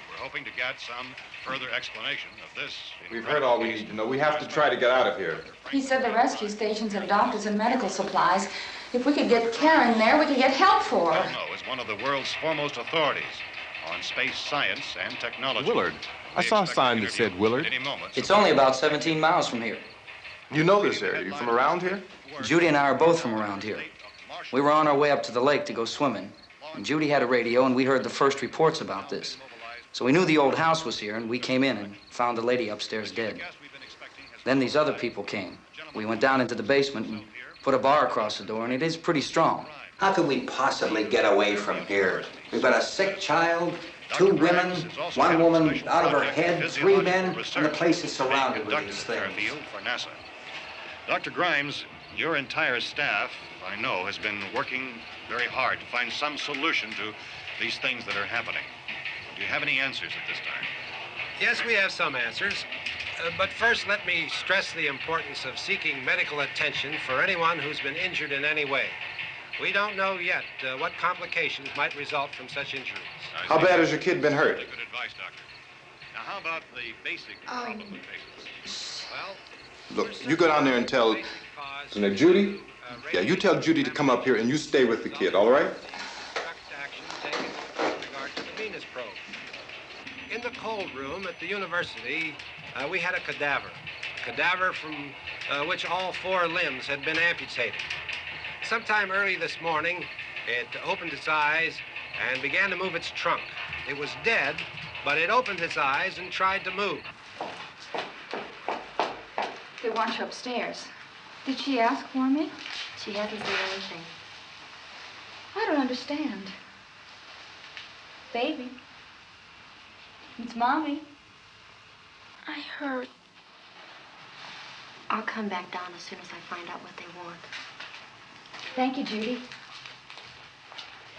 We're hoping to get some further explanation of this. We've heard all we need to know. We have to try to get out of here. He said the rescue stations have doctors and medical supplies. If we could get care in there, we could get help for her. Romero is one of the world's foremost authorities on space science and technology. Willard. I saw a sign that said Willard. It's only about 17 miles from here. You know this area. You from around here? Judy and I are both from around here. We were on our way up to the lake to go swimming, and Judy had a radio, and we heard the first reports about this. So we knew the old house was here, and we came in and found the lady upstairs dead. Then these other people came. We went down into the basement and put a bar across the door, and it is pretty strong. How could we possibly get away from here? We've got a sick child, 2 women, 1 woman out of her head, 3 men, and the place is surrounded with these things. For NASA. Dr. Grimes, your entire staff, I know, has been working very hard to find some solution to these things that are happening. Do you have any answers at this time? Yes, we have some answers. But first, let me stress the importance of seeking medical attention for anyone who's been injured in any way. We don't know yet what complications might result from such injuries. How bad has your kid been hurt? Good advice, Doctor. Now, how about the basic problem of patients? Well, Look, you go down there and tell... So now, Judy? Yeah, you tell Judy to come up here and you stay with the kid, all right? Action taken with regard to the Venus probe. In the cold room at the university, we had a cadaver from which all 4 limbs had been amputated. Sometime early this morning, it opened its eyes and began to move its trunk. It was dead, but it opened its eyes and tried to move. They want you upstairs. Did she ask for me? She hasn't said anything. I don't understand. Baby. It's Mommy. I heard. I'll come back down as soon as I find out what they want. Thank you, Judy.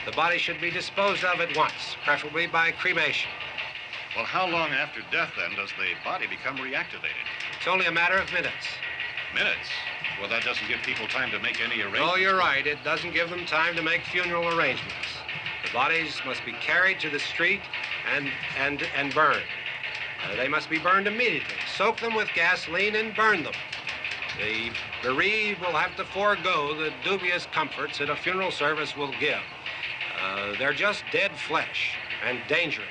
The body should be disposed of at once, preferably by cremation. well, how long after death, then, does the body become reactivated? It's only a matter of minutes. Minutes? Well, that doesn't give people time to make any arrangements. Oh, you're right. It doesn't give them time to make funeral arrangements. The bodies must be carried to the street and burned. They must be burned immediately. Soak them with gasoline and burn them. The bereaved will have to forego the dubious comforts that a funeral service will give. They're just dead flesh and dangerous.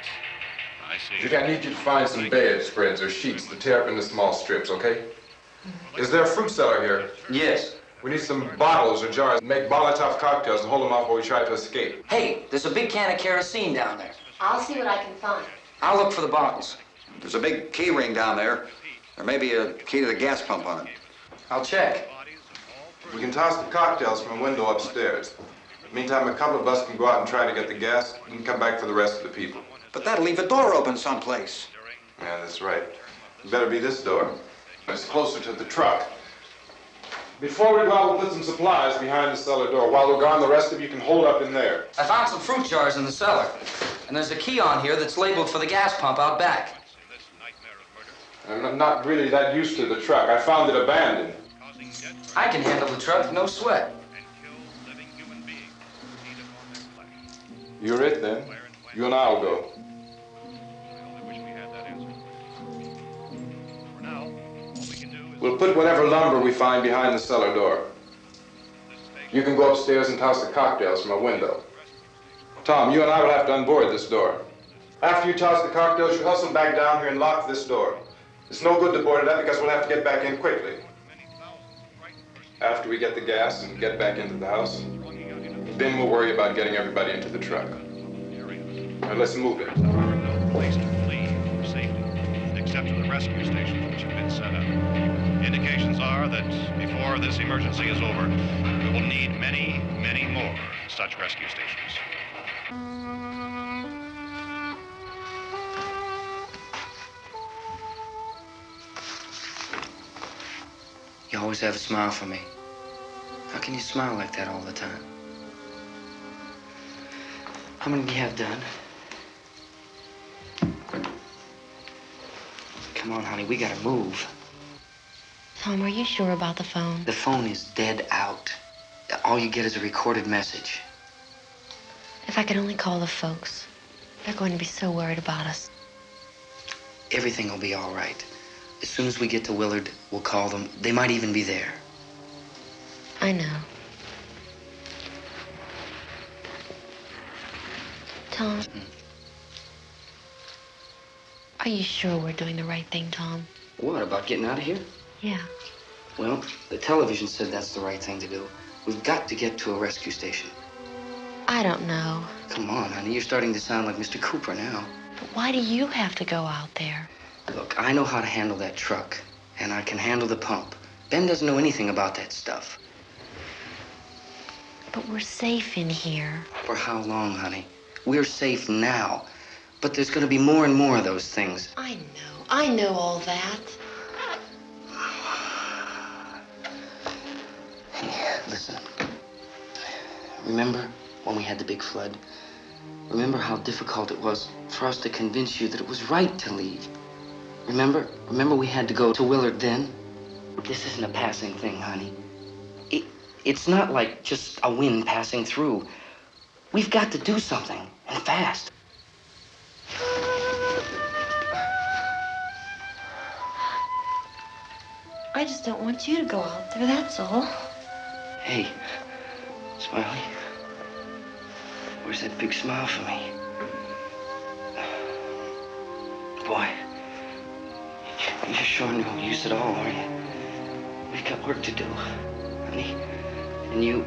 I see. Judy, I need you to find some bedspreads or sheets to tear up into small strips, okay? Is there a fruit cellar here? Yes. We need some bottles or jars. Make Molotov cocktails and hold them off while we try to escape. Hey, there's a big can of kerosene down there. I'll see what I can find. I'll look for the bottles. There's a big key ring down there. There may be a key to the gas pump on it. I'll check. We can toss the cocktails from a window upstairs. Meantime, a couple of us can go out and try to get the gas and come back for the rest of the people. But that'll leave a door open someplace. Yeah, that's right. It better be this door. It's closer to the truck. Before we go out, we'll put some supplies behind the cellar door. While we're gone, the rest of you can hold up in there. I found some fruit jars in the cellar. And there's a key on here that's labeled for the gas pump out back. I'm not really that used to the truck. I found it abandoned. I can handle the truck, no sweat. You're it, then. You and I'll go. We'll put whatever lumber we find behind the cellar door. You can go upstairs and toss the cocktails from a window. Tom, you and I will have to unboard this door. After you toss the cocktails, you hustle back down here and lock this door. It's no good to board it up because we'll have to get back in quickly. After we get the gas and get back into the house, then we'll worry about getting everybody into the truck. Now let's move it. No place to flee for safety, except to the rescue stations which have been set up. Indications are that before this emergency is over, we will need many, many more such rescue stations. You always have a smile for me. How can you smile like that all the time? How many do you have done? Come Come on, honey, we gotta move. Tom, are you sure about the phone? The phone is dead out. All you get is a recorded message. If I could only call the folks. They're going to be so worried about us. Everything will be all right. As soon as we get to Willard, we'll call them. They might even be there. I know. Tom, are you sure we're doing the right thing, Tom? What, about getting out of here? Yeah. Well, the television said that's the right thing to do. We've got to get to a rescue station. I don't know. Come on, honey, you're starting to sound like Mr. Cooper now. But why do you have to go out there? Look, I know how to handle that truck, and I can handle the pump. Ben doesn't know anything about that stuff. But we're safe in here. For how long, honey? We're safe now, but there's going to be more and more of those things. I know all that. Hey, listen. Remember when we had the big flood? Remember how difficult it was for us to convince you that it was right to leave? Remember we had to go to Willard then? This isn't a passing thing, honey. It's not like just a wind passing through. We've got to do something, and fast. I just don't want you to go out there, that's all. Hey, Smiley. Where's that big smile for me? Boy, you're sure no use at all, are you? We've got work to do, honey. And you...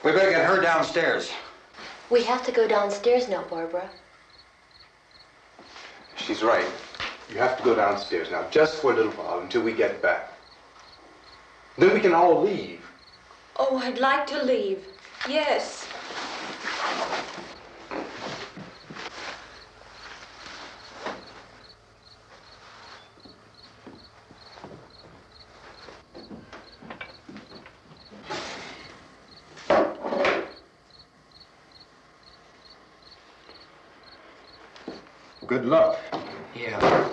We better get her downstairs. We have to go downstairs now, Barbara. She's right. You have to go downstairs now, just for a little while, until we get back. Then we can all leave. Oh, I'd like to leave. Yes. Good luck. Yeah.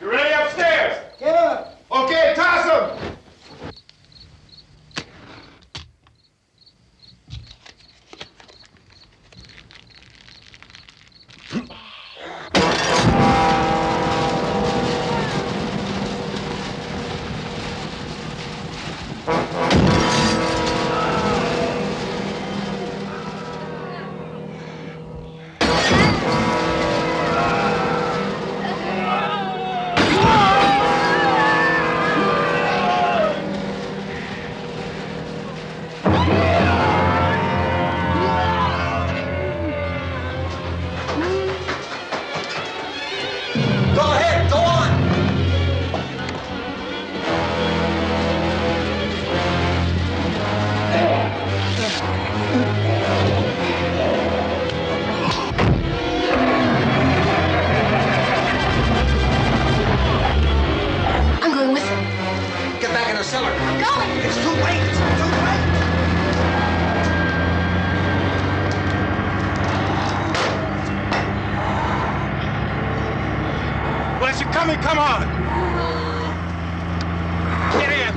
You ready upstairs? Yeah. Okay, toss them. Come on! Get in!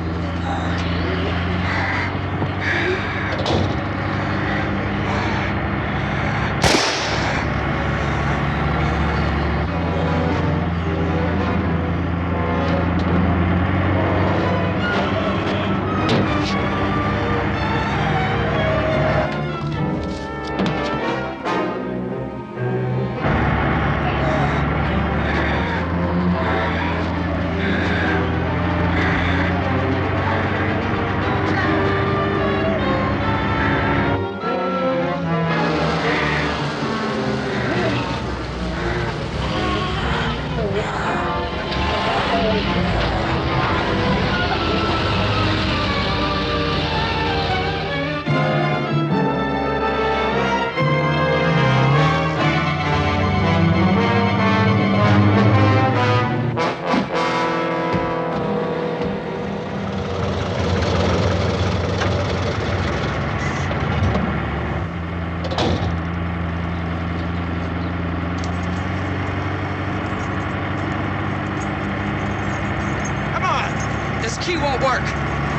key won't work.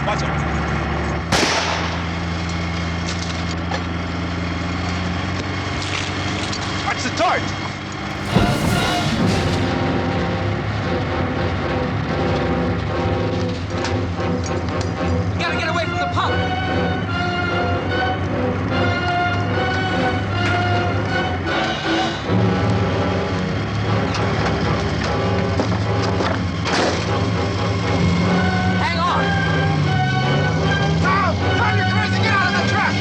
Watch it. Watch the torch. We gotta get away from the pump. Hang on. Tom, you're crazy. Get out of the truck.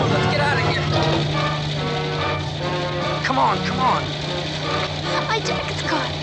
Let's get out of here. Come on, come on. My jacket's caught.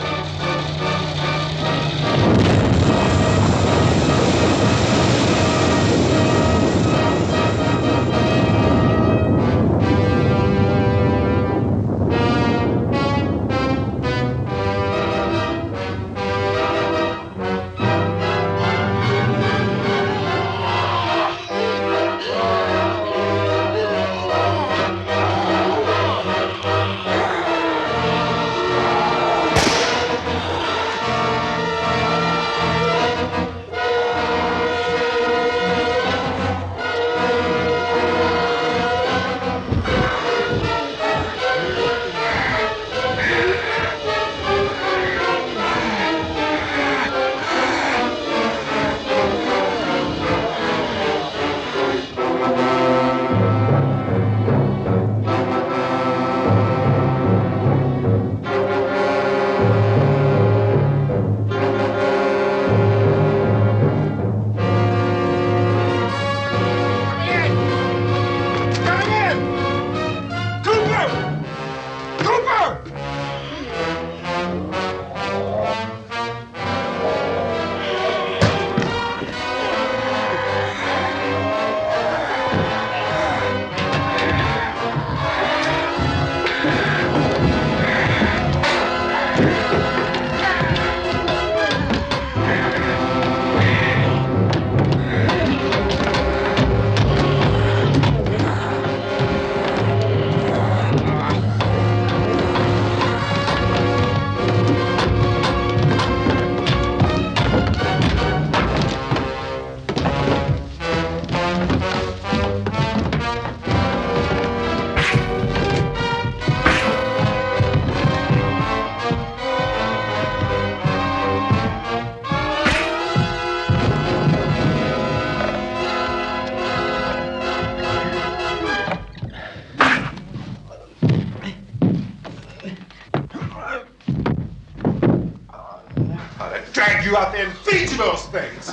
Drag you out there and feed you those things.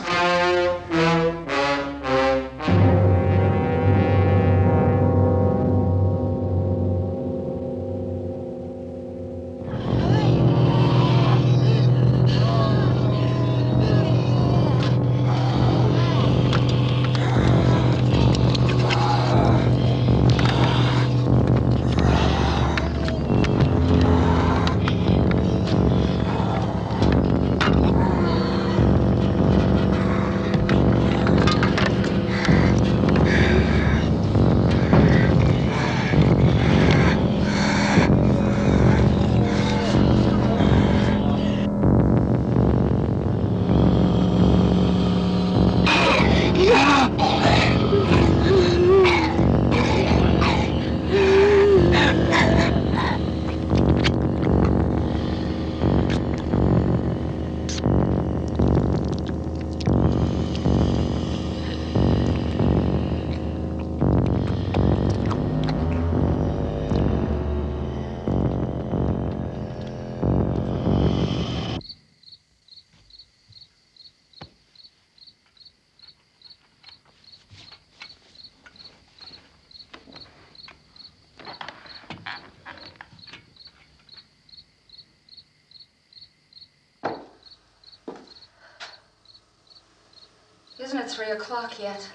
Isn't it 3 o'clock yet?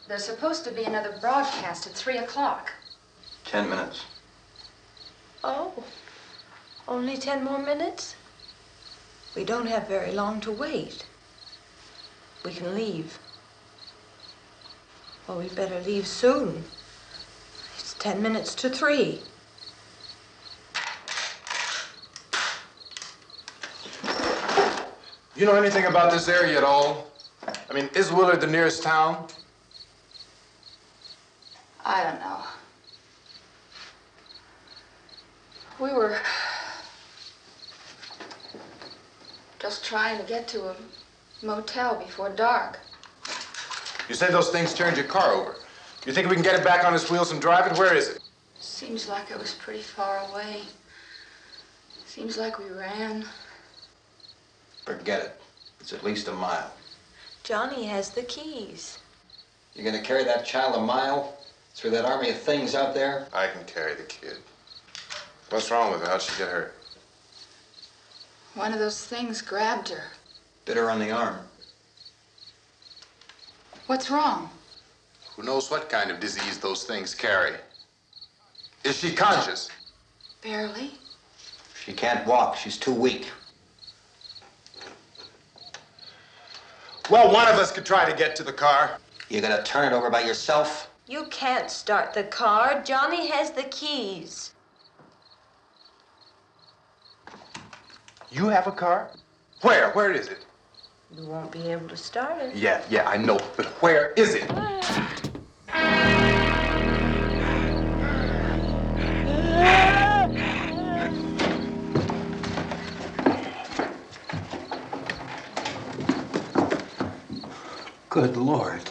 There's supposed to be another broadcast at 3 o'clock. 10 minutes. Oh, only 10 more minutes? We don't have very long to wait. We can leave. Well, we'd better leave soon. It's 10 minutes to 3. You know anything about this area at all? I mean, is Willard the nearest town? I don't know. We were just trying to get to a motel before dark. You say those things turned your car over. You think we can get it back on its wheels and drive it? Where is it? Seems like it was pretty far away. Seems like we ran. Forget it. It's at least a mile. Johnny has the keys. You're gonna carry that child a mile through that army of things out there? I can carry the kid. What's wrong with her? How'd she get hurt? One of those things grabbed her. Bit her on the arm. What's wrong? Who knows what kind of disease those things carry? Is she conscious? Barely. She can't walk. She's too weak. Well, one of us could try to get to the car. You gonna turn it over by yourself? You can't start the car. Johnny has the keys. You have a car? Where? Where is it? You won't be able to start it. Yeah, I know. But where is it? Good Lord.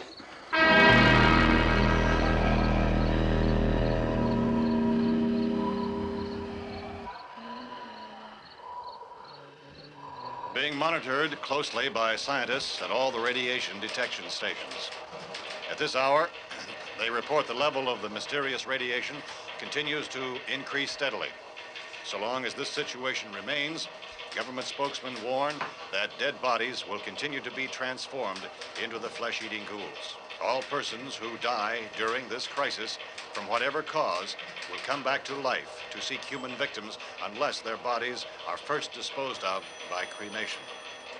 Being monitored closely by scientists at all the radiation detection stations. At this hour, they report the level of the mysterious radiation continues to increase steadily. So long as this situation remains, government spokesmen warn that dead bodies will continue to be transformed into the flesh-eating ghouls. All persons who die during this crisis, from whatever cause, will come back to life to seek human victims unless their bodies are first disposed of by cremation.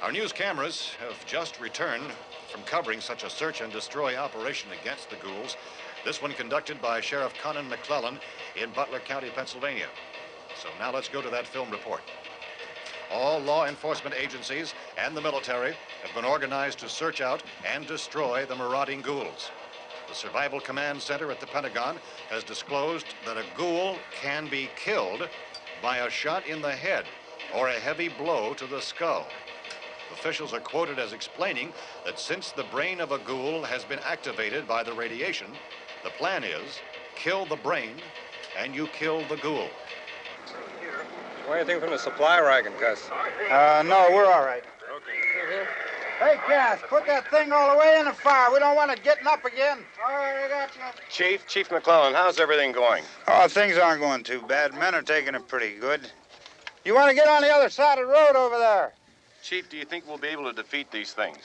Our news cameras have just returned from covering such a search and destroy operation against the ghouls, this one conducted by Sheriff Conan McClellan in Butler County, Pennsylvania. So now let's go to that film report. All law enforcement agencies and the military have been organized to search out and destroy the marauding ghouls. The Survival Command Center at the Pentagon has disclosed that a ghoul can be killed by a shot in the head or a heavy blow to the skull. Officials are quoted as explaining that since the brain of a ghoul has been activated by the radiation, the plan is kill the brain and you kill the ghoul. Want anything from the supply wagon, Gus? No, we're all right. Okay. Hey, Cass, put that thing all the way in the fire. We don't want it getting up again. All right, I got you. Chief McClellan, how's everything going? Oh, things aren't going too bad. Men are taking it pretty good. You want to get on the other side of the road over there? Chief, do you think we'll be able to defeat these things?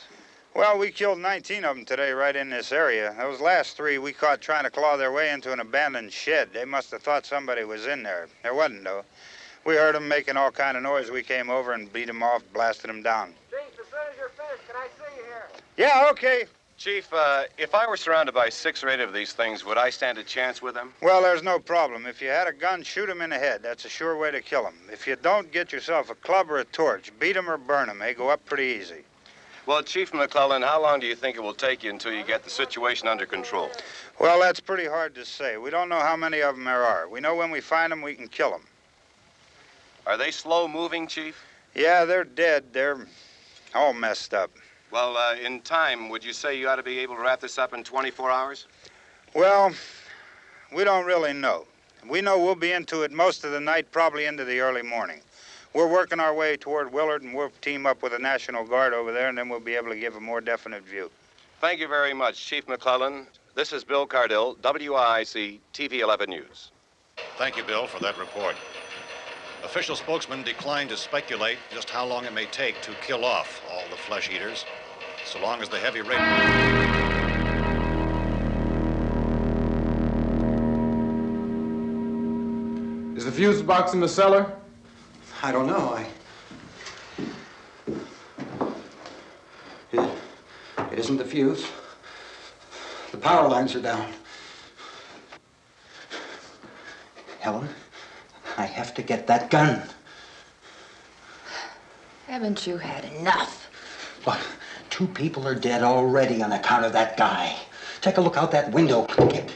Well, we killed 19 of them today right in this area. Those last 3 we caught trying to claw their way into an abandoned shed. They must have thought somebody was in there. There wasn't, though. We heard them making all kind of noise. We came over and beat them off, blasted them down. Chief, as soon as you're finished, can I see you here? Yeah, okay. Chief, if I were surrounded by 6 or 8 of these things, would I stand a chance with them? Well, there's no problem. If you had a gun, shoot them in the head. That's a sure way to kill them. If you don't, get yourself a club or a torch. Beat them or burn them. They go up pretty easy. Well, Chief McClellan, how long do you think it will take you until you get the situation under control? Well, that's pretty hard to say. We don't know how many of them there are. We know when we find them, we can kill them. Are they slow-moving, Chief? Yeah, they're dead. They're all messed up. Well, in time, would you say you ought to be able to wrap this up in 24 hours? Well, we don't really know. We know we'll be into it most of the night, probably into the early morning. We're working our way toward Willard, and we'll team up with the National Guard over there, and then we'll be able to give a more definite view. Thank you very much, Chief McClellan. This is Bill Cardill, WIC TV 11 News. Thank you, Bill, for that report. Official spokesmen declined to speculate just how long it may take to kill off all the flesh eaters, so long as the heavy rain... Is the fuse box in the cellar? I don't know. It isn't the fuse. The power lines are down. Helen, I have to get that gun. Haven't you had enough? What? 2 people are dead already on account of that guy. Take a look out that window. Get.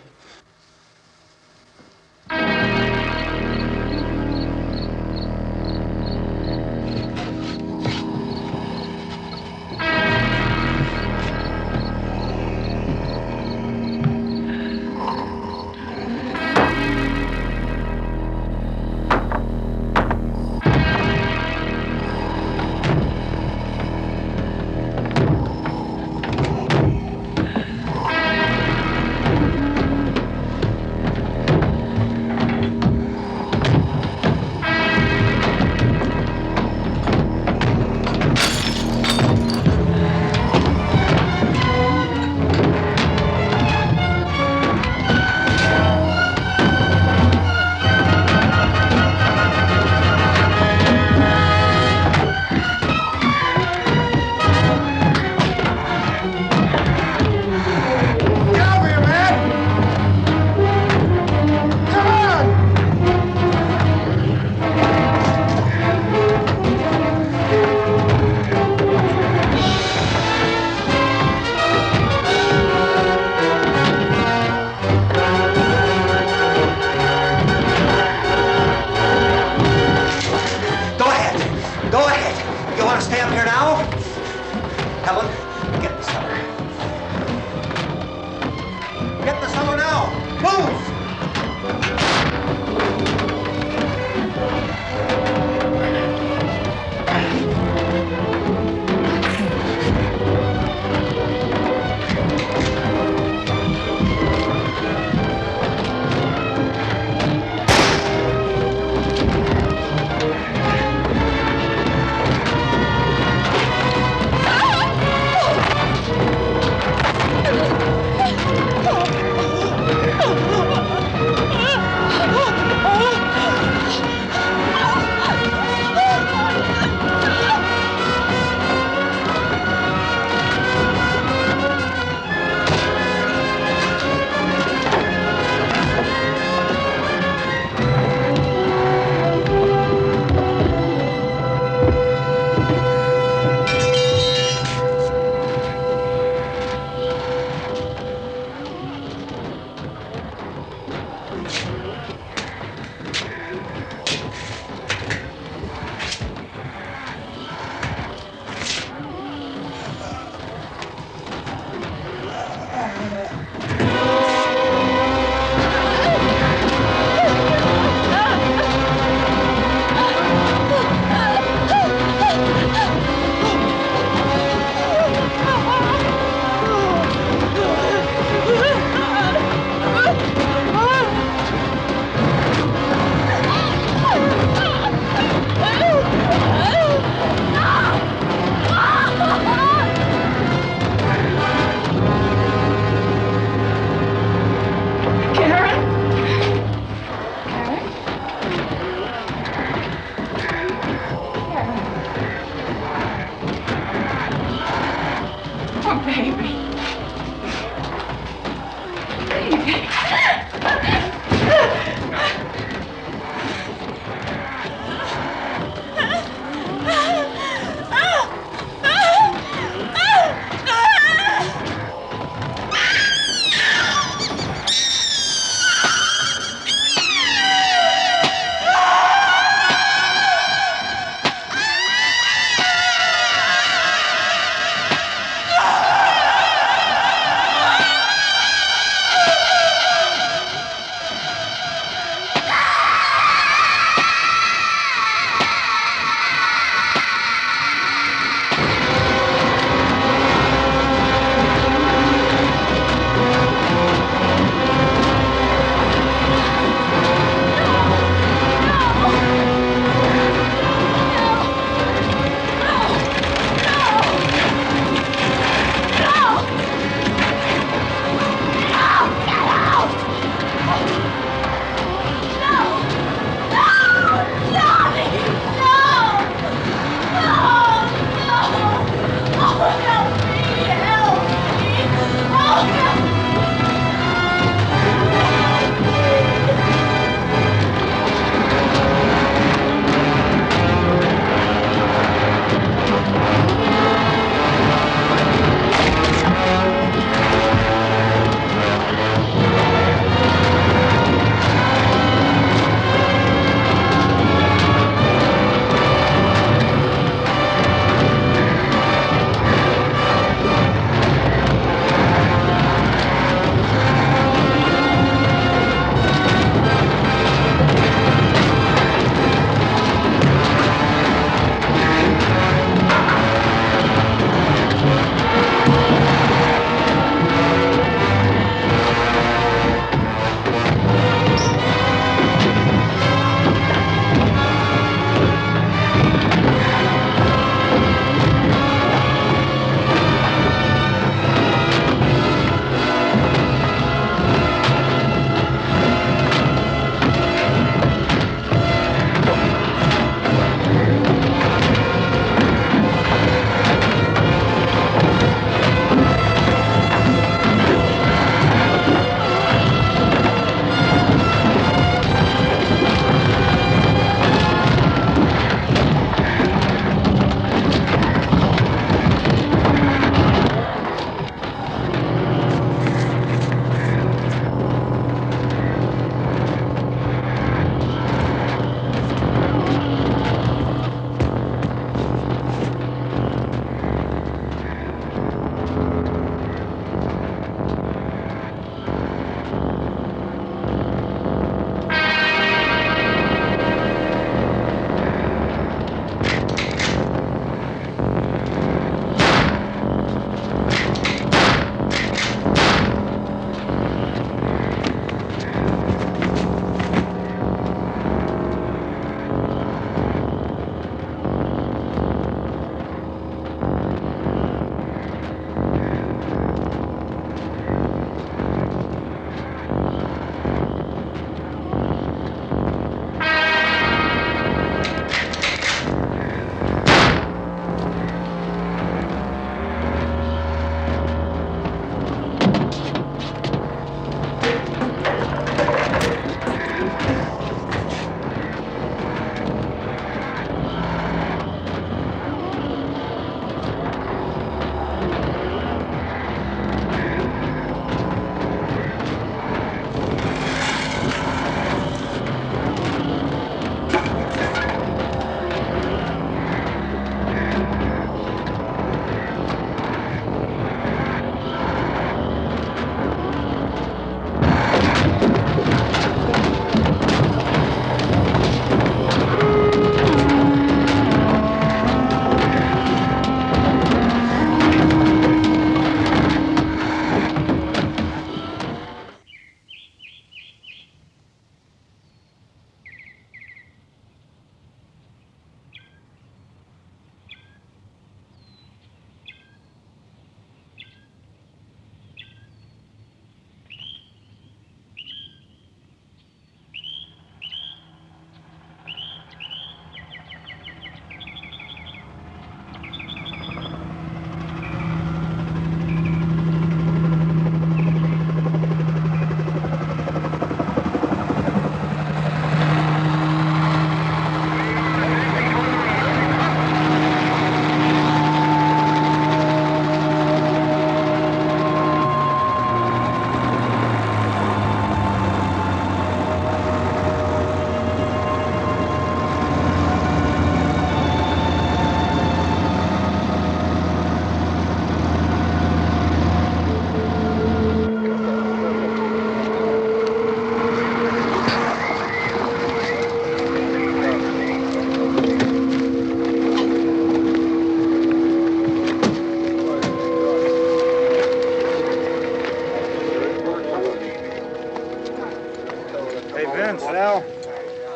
Al,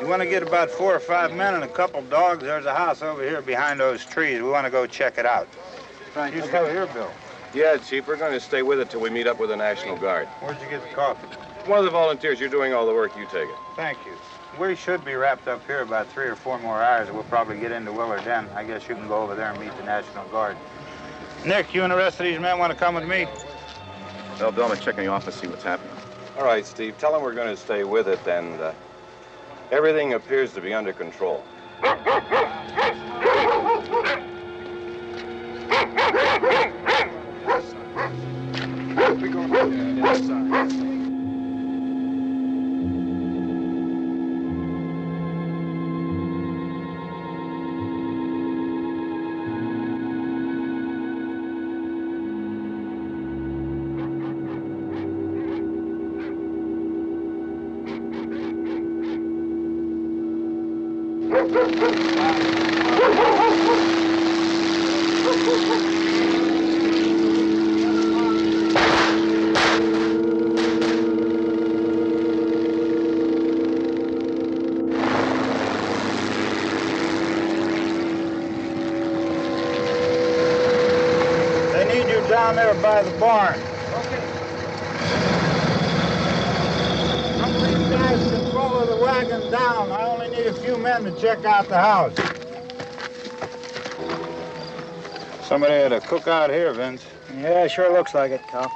you want to get about 4 or 5 men and a couple dogs? There's a house over here behind those trees. We want to go check it out. Right. You still here, Bill? Yeah, Chief, we're going to stay with it till we meet up with the National Guard. Where'd you get the coffee? One of the volunteers, you're doing all the work, you take it. Thank you. We should be wrapped up here about 3 or 4 more hours. We'll probably get into Willard then. I guess you can go over there and meet the National Guard. Nick, you and the rest of these men want to come with me? Well, Bill, I'm going to check in the office, see what's happening. All right, Steve, tell them we're going to stay with it, and everything appears to be under control. We're going outside. Down there by the barn. Okay. Some of these guys can follow the wagon down. I only need a few men to check out the house. Somebody had a cook out here, Vince. Yeah, sure looks like it, Karl.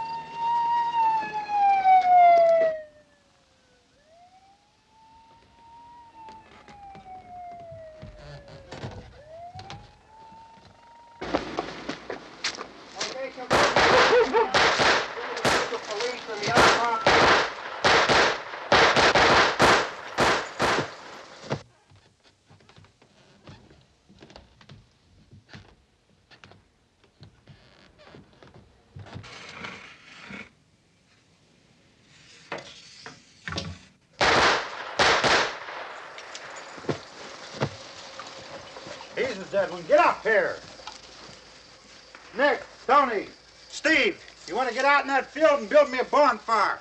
He's the dead one. Get up here. Nick, Tony, Steve, you want to get out in that field and build me a bonfire?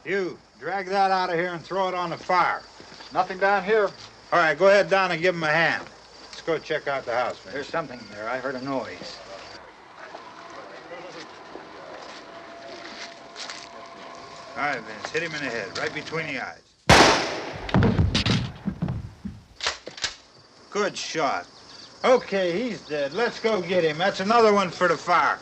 You, drag that out of here and throw it on the fire. Nothing down here. All right, go ahead down and give him a hand. Let's go check out the house, man. There's something there. I heard a noise. All right, Vince, hit him in the head, right between the eyes. Good shot. Okay, he's dead. Let's go get him. That's another one for the fire.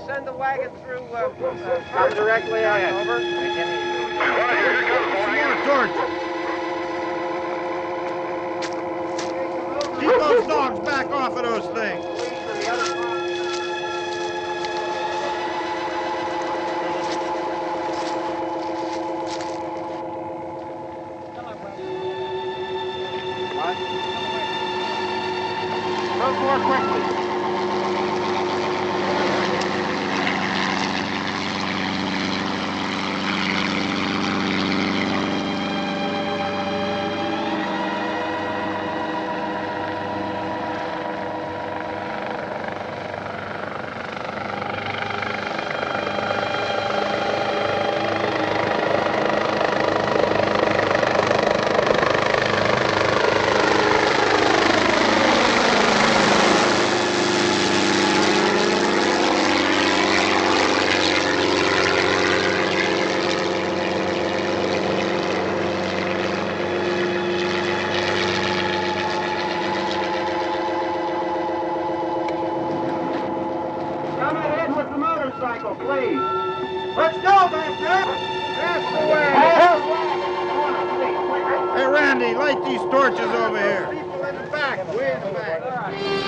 Send the wagon through directly out. Over. More torches. Keep those dogs back off of those things. What? Move more quickly. Hey, Randy, light these torches over here. People in the back, way in the back.